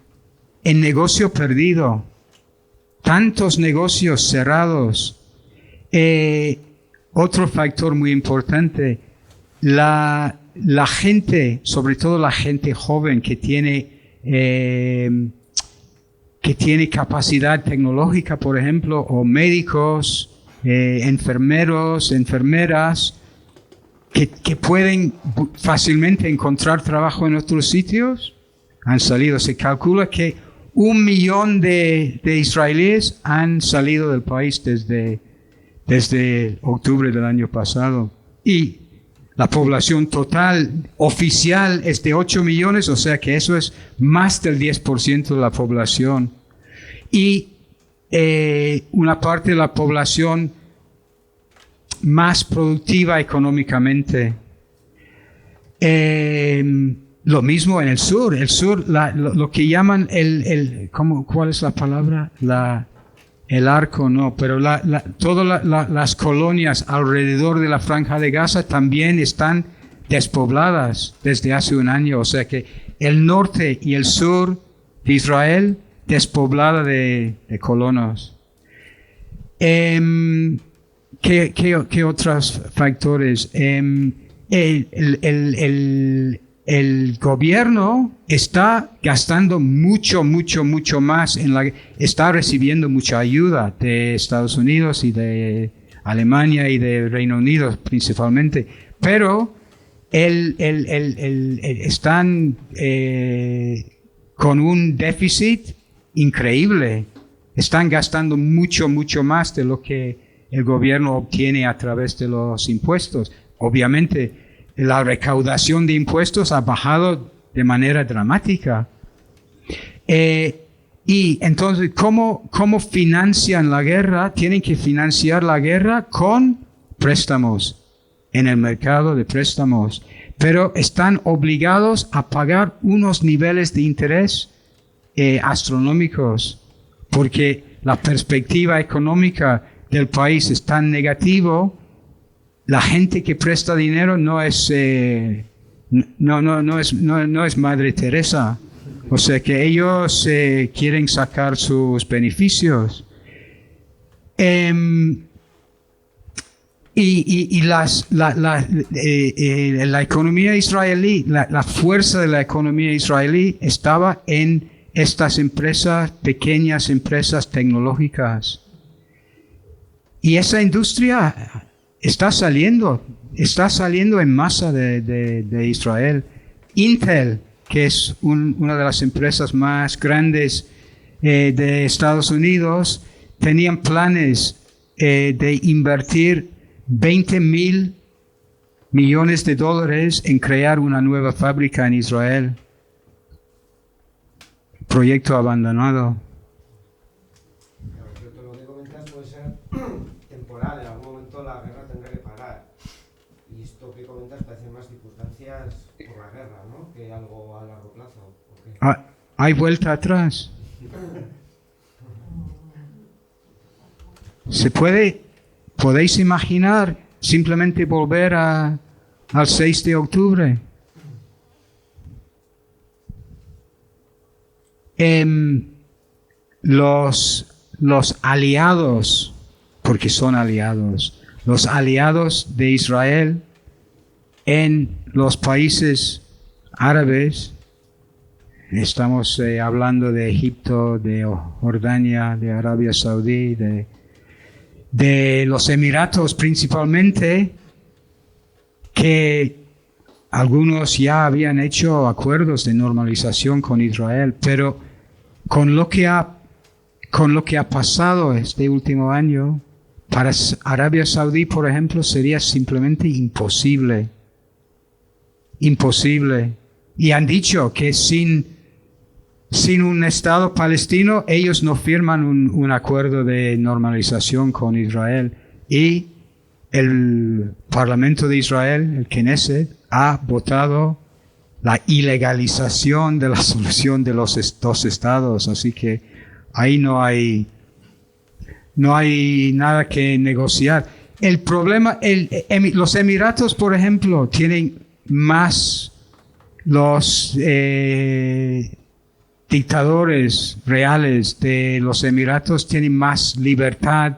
negocio perdido, tantos negocios cerrados. Otro factor muy importante, la gente, sobre todo la gente joven que tiene capacidad tecnológica, por ejemplo, o médicos, enfermeros, enfermeras, que pueden fácilmente encontrar trabajo en otros sitios, han salido. Se calcula que 1 millón de israelíes han salido del país desde octubre del año pasado. Y la población total oficial es de 8 millones, o sea que eso es más del 10% de la población. Y una parte de la población más productiva económicamente. Lo mismo en el sur. El sur, lo que llaman ¿cuál es la palabra? El arco, no, pero todas las colonias alrededor de la Franja de Gaza también están despobladas desde hace un año. O sea que el norte y el sur de Israel despoblada de colonos. ¿Qué otros factores? El gobierno está gastando mucho más está recibiendo mucha ayuda de Estados Unidos y de Alemania y de Reino Unido principalmente, pero están con un déficit increíble. Están gastando mucho más de lo que el gobierno obtiene a través de los impuestos. Obviamente, la recaudación de impuestos ha bajado de manera dramática. Y entonces, ¿cómo financian la guerra? Tienen que financiar la guerra con préstamos, en el mercado de préstamos. Pero están obligados a pagar unos niveles de interés astronómicos, porque la perspectiva económica del país es tan negativo. La gente que presta dinero no es Madre Teresa. O sea que ellos quieren sacar sus beneficios. Y la economía israelí, la fuerza de la economía israelí estaba en estas empresas, pequeñas empresas tecnológicas. Y esa industria está saliendo en masa de Israel. Intel, que es una de las empresas más grandes de Estados Unidos, tenían planes de invertir $20,000 millones en crear una nueva fábrica en Israel. Proyecto abandonado. Lo que comentas puede ser temporal, en algún momento la guerra tendrá que parar. Y esto que comentas parece más circunstancias por la guerra, ¿no? Que algo a largo plazo. ¿Hay vuelta atrás? ¿Podéis imaginar simplemente volver al 6 de octubre. Los aliados, porque son aliados, los aliados de Israel en los países árabes, estamos hablando de Egipto, de Jordania, de Arabia Saudí, de los Emiratos principalmente, que algunos ya habían hecho acuerdos de normalización con Israel, pero con lo que ha pasado este último año, para Arabia Saudí, por ejemplo, sería simplemente imposible. Imposible. Y han dicho que sin un Estado palestino, ellos no firman un acuerdo de normalización con Israel. Y el Parlamento de Israel, el Knesset, ha votado la ilegalización de la solución de los dos estados. Así que ahí no hay nada que negociar. El problema, los Emiratos, por ejemplo, tienen más los dictadores reales de los Emiratos tienen más libertad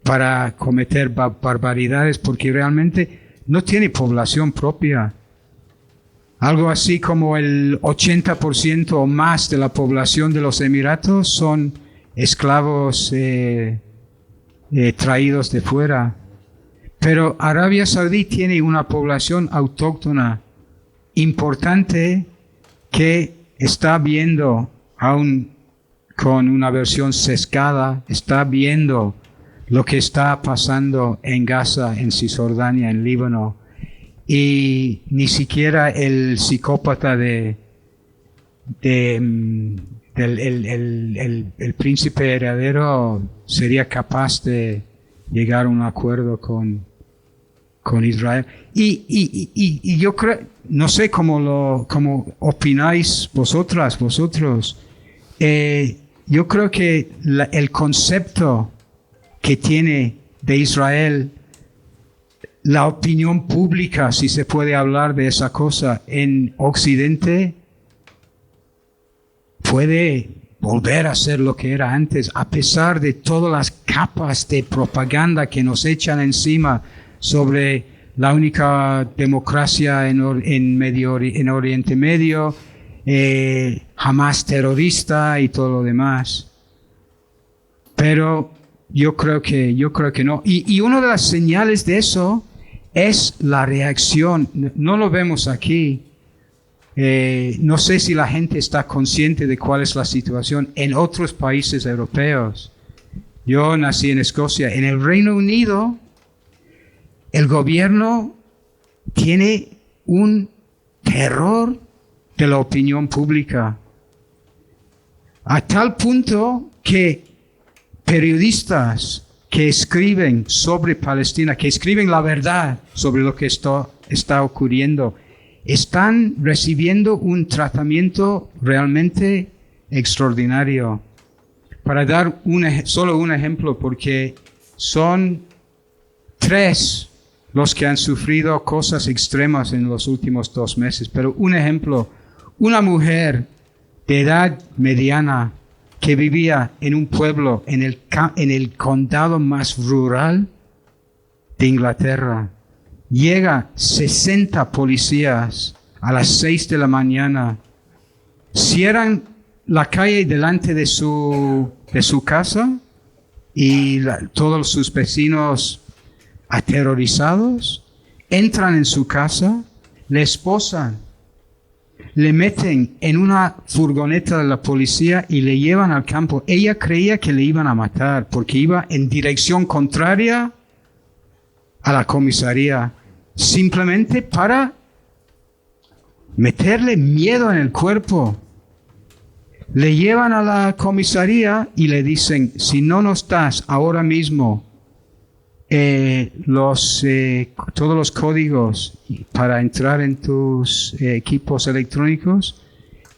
para cometer barbaridades porque realmente no tiene población propia. Algo así como el 80% o más de la población de los Emiratos son esclavos traídos de fuera. Pero Arabia Saudí tiene una población autóctona importante que está viendo, aún con una versión sesgada, está viendo lo que está pasando en Gaza, en Cisjordania, en Líbano. Y ni siquiera el psicópata el príncipe heredero sería capaz de llegar a un acuerdo con Israel. Y yo creo, no sé cómo opináis vosotros. Yo creo que el concepto que tiene de Israel, la opinión pública, si se puede hablar de esa cosa, en Occidente, puede volver a ser lo que era antes, a pesar de todas las capas de propaganda que nos echan encima sobre la única democracia en Oriente Medio, jamás terrorista y todo lo demás. Pero yo creo que no. Y una de las señales de eso es la reacción. No lo vemos aquí. No sé si la gente está consciente de cuál es la situación en otros países europeos. Yo nací en Escocia. En el Reino Unido, el gobierno tiene un terror de la opinión pública, a tal punto que periodistas que escriben sobre Palestina, que escriben la verdad sobre lo que está ocurriendo, están recibiendo un tratamiento realmente extraordinario. Para dar solo un ejemplo, porque son 3 los que han sufrido cosas extremas en los últimos 2 meses. Pero un ejemplo, una mujer de edad mediana que vivía en un pueblo en el condado más rural de Inglaterra. Llega 60 policías a las 6 de la mañana, cierran la calle delante de su casa y todos sus vecinos aterrorizados entran en su casa, le esposan, le meten en una furgoneta de la policía y le llevan al campo. Ella creía que le iban a matar porque iba en dirección contraria a la comisaría, simplemente para meterle miedo en el cuerpo. Le llevan a la comisaría y le dicen, si no nos das ahora mismo todos los códigos para entrar en tus equipos electrónicos,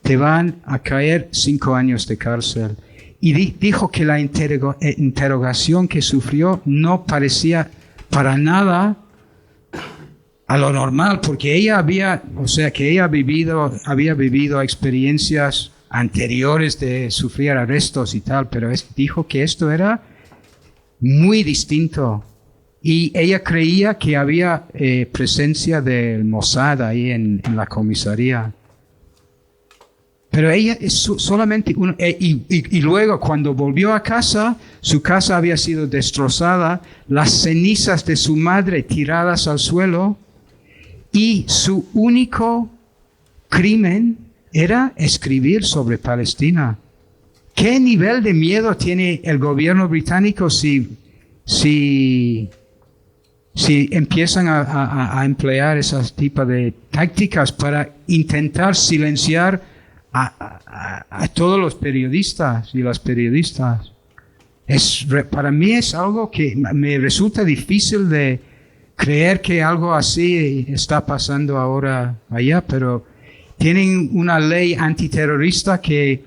te van a caer 5 años de cárcel. Y dijo que la interrogación que sufrió no parecía para nada a lo normal, porque ella había vivido experiencias anteriores de sufrir arrestos y tal, pero dijo que esto era muy distinto. Y ella creía que había presencia del Mossad ahí en la comisaría. Pero ella es solamente y luego cuando volvió a casa, su casa había sido destrozada, las cenizas de su madre tiradas al suelo, y su único crimen era escribir sobre Palestina. ¿Qué nivel de miedo tiene el gobierno británico si empiezan a emplear esas tipos de tácticas para intentar silenciar a todos los periodistas y las periodistas? Para mí es algo que me resulta difícil de creer que algo así está pasando ahora allá, pero tienen una ley antiterrorista que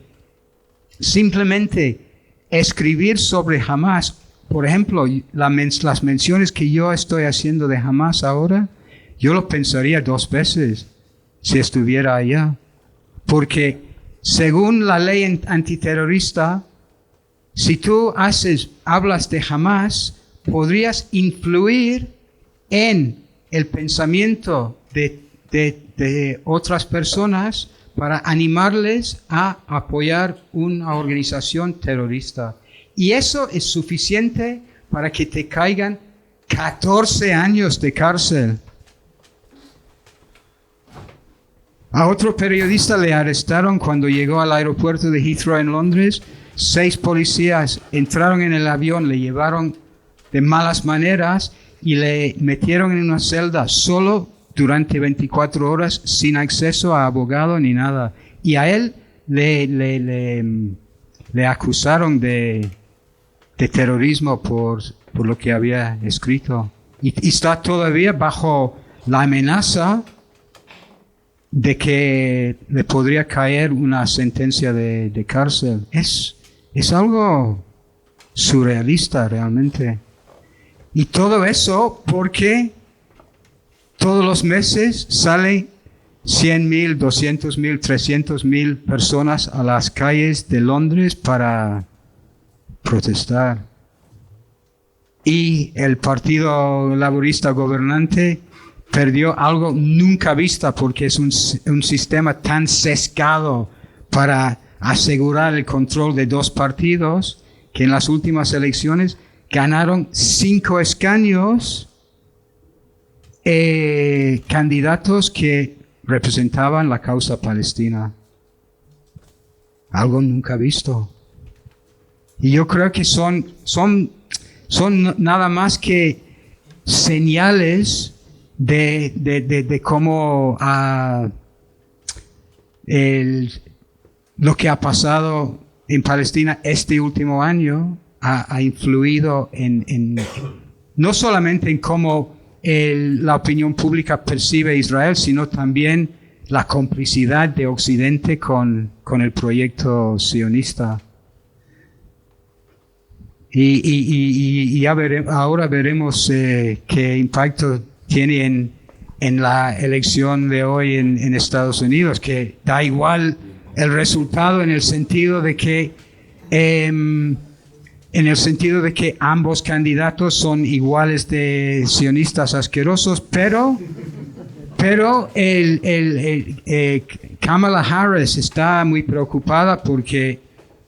simplemente escribir sobre Hamas, por ejemplo, las menciones que yo estoy haciendo de Hamas ahora, yo lo pensaría 2 veces si estuviera allá. Porque según la ley antiterrorista, si tú hablas de Hamas, podrías influir en el pensamiento de otras personas para animarles a apoyar una organización terrorista. Y eso es suficiente para que te caigan 14 años de cárcel. A otro periodista le arrestaron cuando llegó al aeropuerto de Heathrow en Londres. 6 policías entraron en el avión, le llevaron de malas maneras y le metieron en una celda solo durante 24 horas sin acceso a abogado ni nada. Y a él le acusaron de terrorismo por lo que había escrito. Y está todavía bajo la amenaza de que le podría caer una sentencia de cárcel. Es algo surrealista realmente. Y todo eso porque todos los meses salen 100,000, 200,000, 300,000 personas a las calles de Londres para protestar. Y el Partido Laborista gobernante perdió algo nunca visto porque es un sistema tan sesgado para asegurar el control de 2 partidos que en las últimas elecciones ganaron 5 escaños candidatos que representaban la causa palestina. Algo nunca visto. Y yo creo que son nada más que señales de cómo lo que ha pasado en Palestina este último año ha influido no solamente en cómo la opinión pública percibe a Israel, sino también la complicidad de Occidente con el proyecto sionista. Y ya ahora veremos qué impacto tiene en la elección de hoy en Estados Unidos, que da igual el resultado en el sentido de que ambos candidatos son iguales de sionistas asquerosos, pero Kamala Harris está muy preocupada porque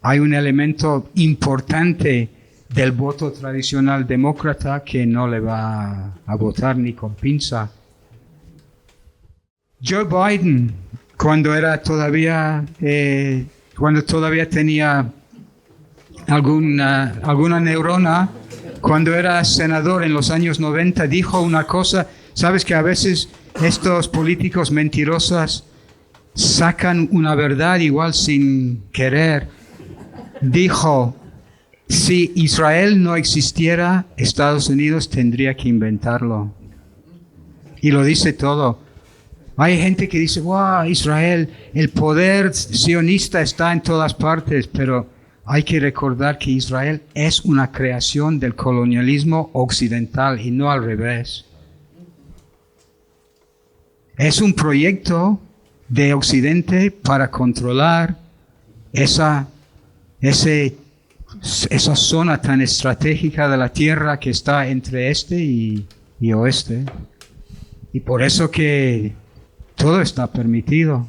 hay un elemento importante del voto tradicional demócrata que no le va a votar ni con pinza. Joe Biden, cuando todavía tenía alguna neurona, cuando era senador en los años 90, dijo una cosa. Sabes que a veces estos políticos mentirosos sacan una verdad igual sin querer. Dijo: si Israel no existiera, Estados Unidos tendría que inventarlo. Y lo dice todo. Hay gente que dice: wow, Israel, el poder sionista está en todas partes, pero hay que recordar que Israel es una creación del colonialismo occidental y no al revés. Es un proyecto de Occidente para controlar esa zona tan estratégica de la Tierra que está entre este y oeste. Y por eso que todo está permitido.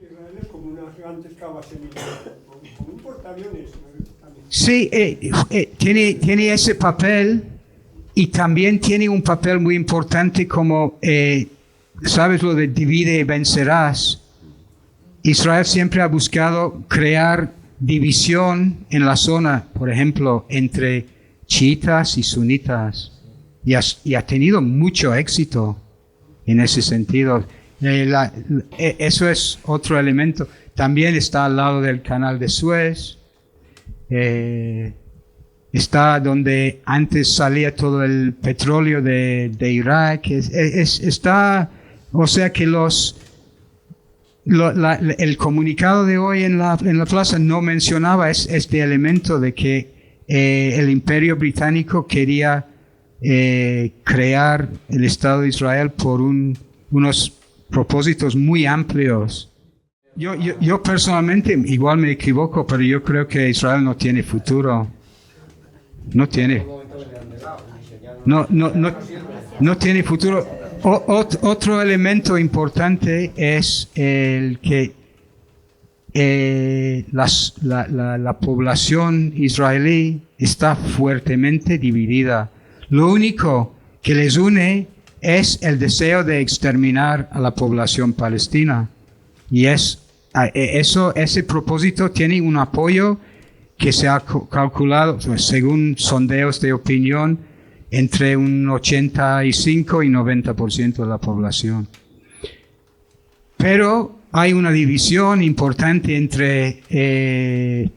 Israel es como una gigante cava semilla, como un portaaviones. Sí, tiene ese papel y también tiene un papel muy importante como, ¿sabes lo de divide y vencerás? Israel siempre ha buscado crear división en la zona, por ejemplo, entre chiitas y sunitas. Y ha tenido mucho éxito en ese sentido. Eso es otro elemento. También está al lado del canal de Suez. Está donde antes salía todo el petróleo de Irak. Está, o sea que el comunicado de hoy en la plaza no mencionaba este elemento de que el Imperio Británico quería crear el Estado de Israel por unos propósitos muy amplios. Yo personalmente, igual me equivoco, pero yo creo que Israel no tiene futuro. No tiene. No tiene futuro. Otro elemento importante es el que la población israelí está fuertemente dividida. Lo único que les une es el deseo de exterminar a la población palestina. Y ese propósito tiene un apoyo que se ha calculado, según sondeos de opinión, entre un 85 y 90% de la población. Pero hay una división importante entre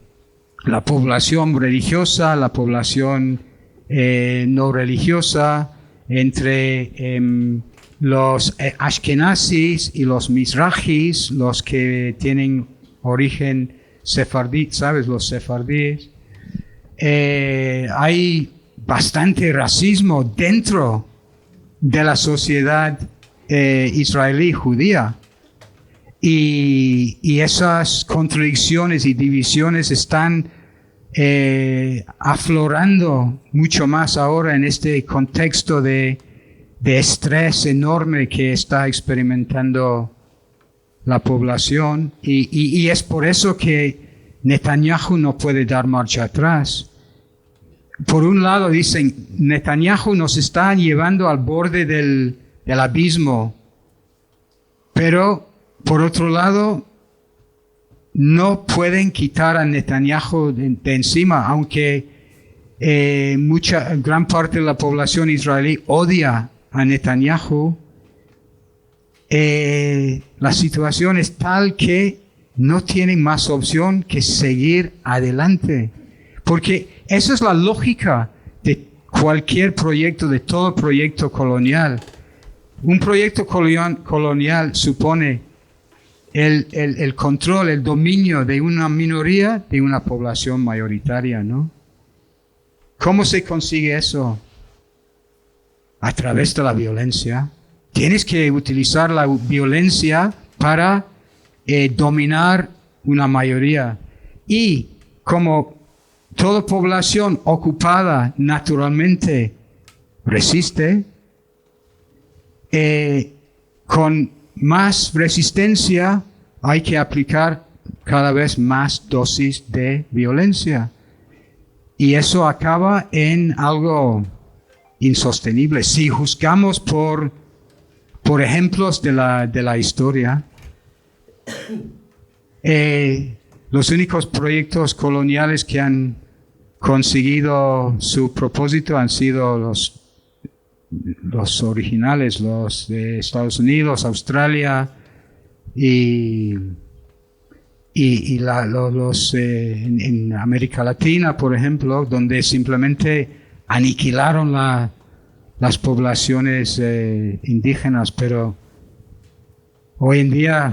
la población religiosa, la población no religiosa, entre los ashkenazis y los mizrahis, los que tienen origen sefardí, ¿sabes? Los sefardíes. Hay bastante racismo dentro de la sociedad israelí judía. Y esas contradicciones y divisiones están aflorando mucho más ahora en este contexto de estrés enorme que está experimentando la población. Y es por eso que Netanyahu no puede dar marcha atrás. Por un lado dicen, Netanyahu nos está llevando al borde del abismo, pero por otro lado, no pueden quitar a Netanyahu de encima, aunque gran parte de la población israelí odia a Netanyahu. La situación es tal que no tienen más opción que seguir adelante, porque esa es la lógica de cualquier proyecto, de todo proyecto colonial. Un proyecto colonial supone el control, el dominio de una minoría de una población mayoritaria, ¿no? ¿Cómo se consigue eso? A través de la violencia. Tienes que utilizar la violencia para dominar una mayoría. Y como toda población ocupada naturalmente resiste, con más resistencia hay que aplicar cada vez más dosis de violencia. Y eso acaba en algo insostenible. Si juzgamos por ejemplos de la historia, los únicos proyectos coloniales que han conseguido su propósito han sido los originales, los de Estados Unidos, Australia los en América Latina, por ejemplo, donde simplemente aniquilaron las poblaciones indígenas, pero hoy en día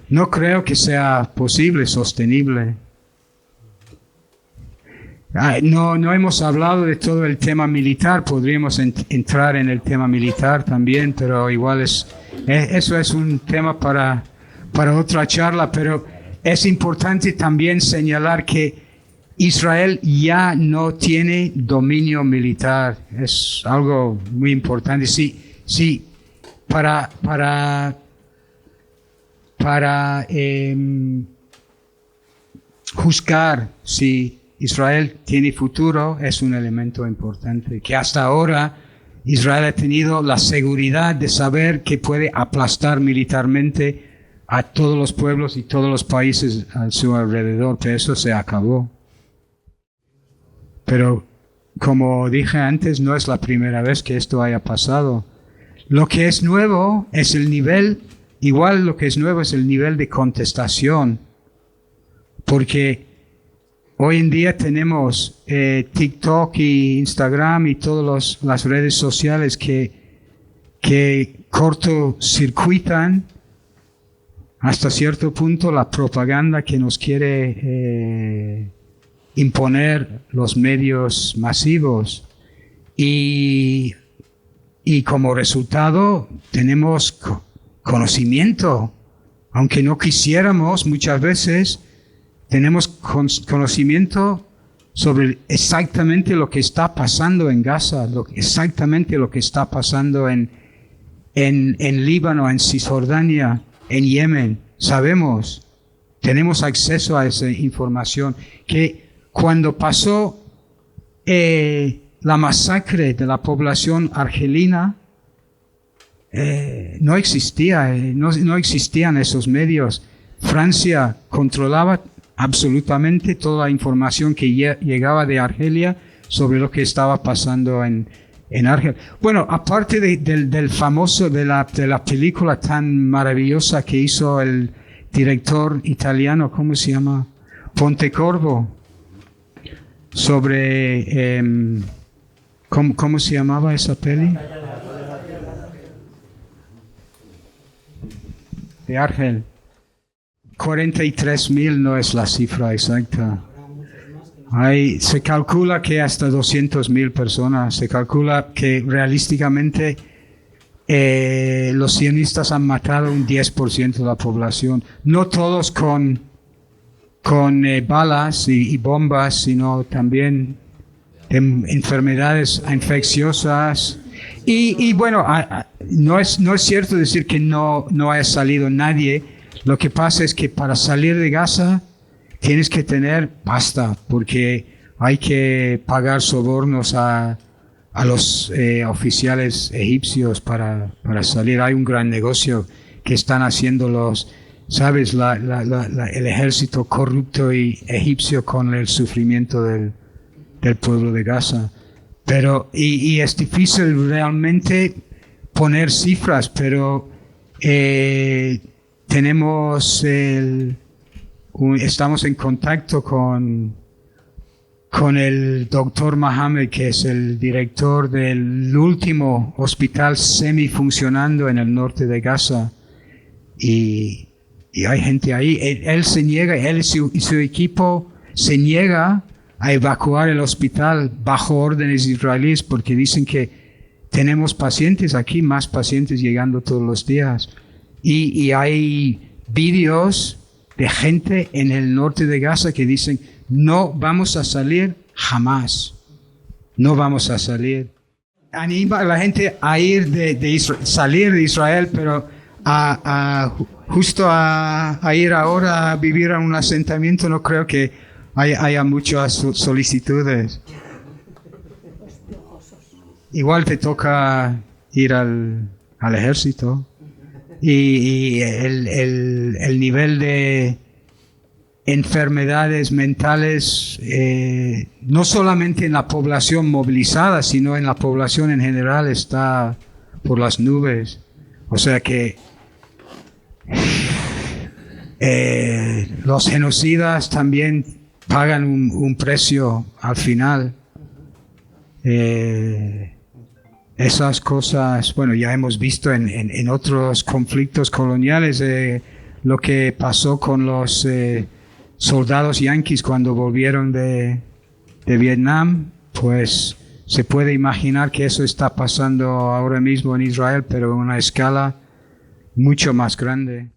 no creo que sea posible, sostenible. No hemos hablado de todo el tema militar, podríamos entrar en el tema militar también, pero igual eso es un tema para otra charla, pero es importante también señalar que Israel ya no tiene dominio militar, es algo muy importante. Sí, para juzgar si Israel tiene futuro es un elemento importante, que hasta ahora Israel ha tenido la seguridad de saber que puede aplastar militarmente a todos los pueblos y todos los países a su alrededor, pero eso se acabó. Pero como dije antes, no es la primera vez que esto haya pasado. Lo que es nuevo es el nivel, igual lo que es nuevo es el nivel de contestación, porque hoy en día tenemos TikTok y Instagram y todas las redes sociales que cortocircuitan hasta cierto punto la propaganda que nos quiere imponer los medios masivos. Y como resultado tenemos conocimiento, aunque no quisiéramos muchas veces. Tenemos conocimiento sobre exactamente lo que está pasando en Gaza, exactamente lo que está pasando en Líbano, en Cisjordania, en Yemen. Sabemos, tenemos acceso a esa información, que cuando pasó la masacre de la población argelina, no existían esos medios. Francia controlaba absolutamente toda la información que llegaba de Argelia sobre lo que estaba pasando en Argelia. Bueno, aparte del famoso, de la película tan maravillosa que hizo el director italiano, ¿cómo se llama? Pontecorvo, sobre, ¿cómo se llamaba esa peli? De Argel. 43.000 no es la cifra exacta. Se calcula que hasta 200.000 personas. Se calcula que realísticamente los sionistas han matado un 10% de la población. No todos con balas y bombas, sino también enfermedades infecciosas. Y bueno, no es cierto decir que no haya salido nadie. Lo que pasa es que para salir de Gaza tienes que tener pasta, porque hay que pagar sobornos a los oficiales egipcios para salir. Hay un gran negocio que están haciendo ¿sabes? El ejército corrupto y egipcio con el sufrimiento del pueblo de Gaza. Pero, y es difícil realmente poner cifras, pero estamos en contacto con el doctor Mohammed, que es el director del último hospital semifuncionando en el norte de Gaza. Y hay gente ahí. Él se niega, él y su equipo se niega a evacuar el hospital bajo órdenes israelíes, porque dicen que tenemos pacientes aquí, más pacientes llegando todos los días. Y hay vídeos de gente en el norte de Gaza que dicen, no vamos a salir jamás. No vamos a salir. Anima a la gente a ir salir de Israel, pero justo a ir ahora a vivir en un asentamiento, no creo que haya muchas solicitudes. Igual te toca ir al ejército. Y el nivel de enfermedades mentales, no solamente en la población movilizada, sino en la población en general, está por las nubes. O sea que los genocidas también pagan un precio al final. Esas cosas, bueno, ya hemos visto en otros conflictos coloniales lo que pasó con los soldados yanquis cuando volvieron de de Vietnam, pues se puede imaginar que eso está pasando ahora mismo en Israel, pero en una escala mucho más grande.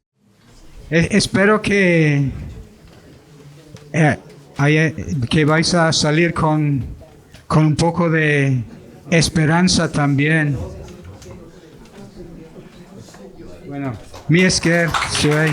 Espero que vais a salir con un poco de esperanza también. Bueno, mi esker, soy.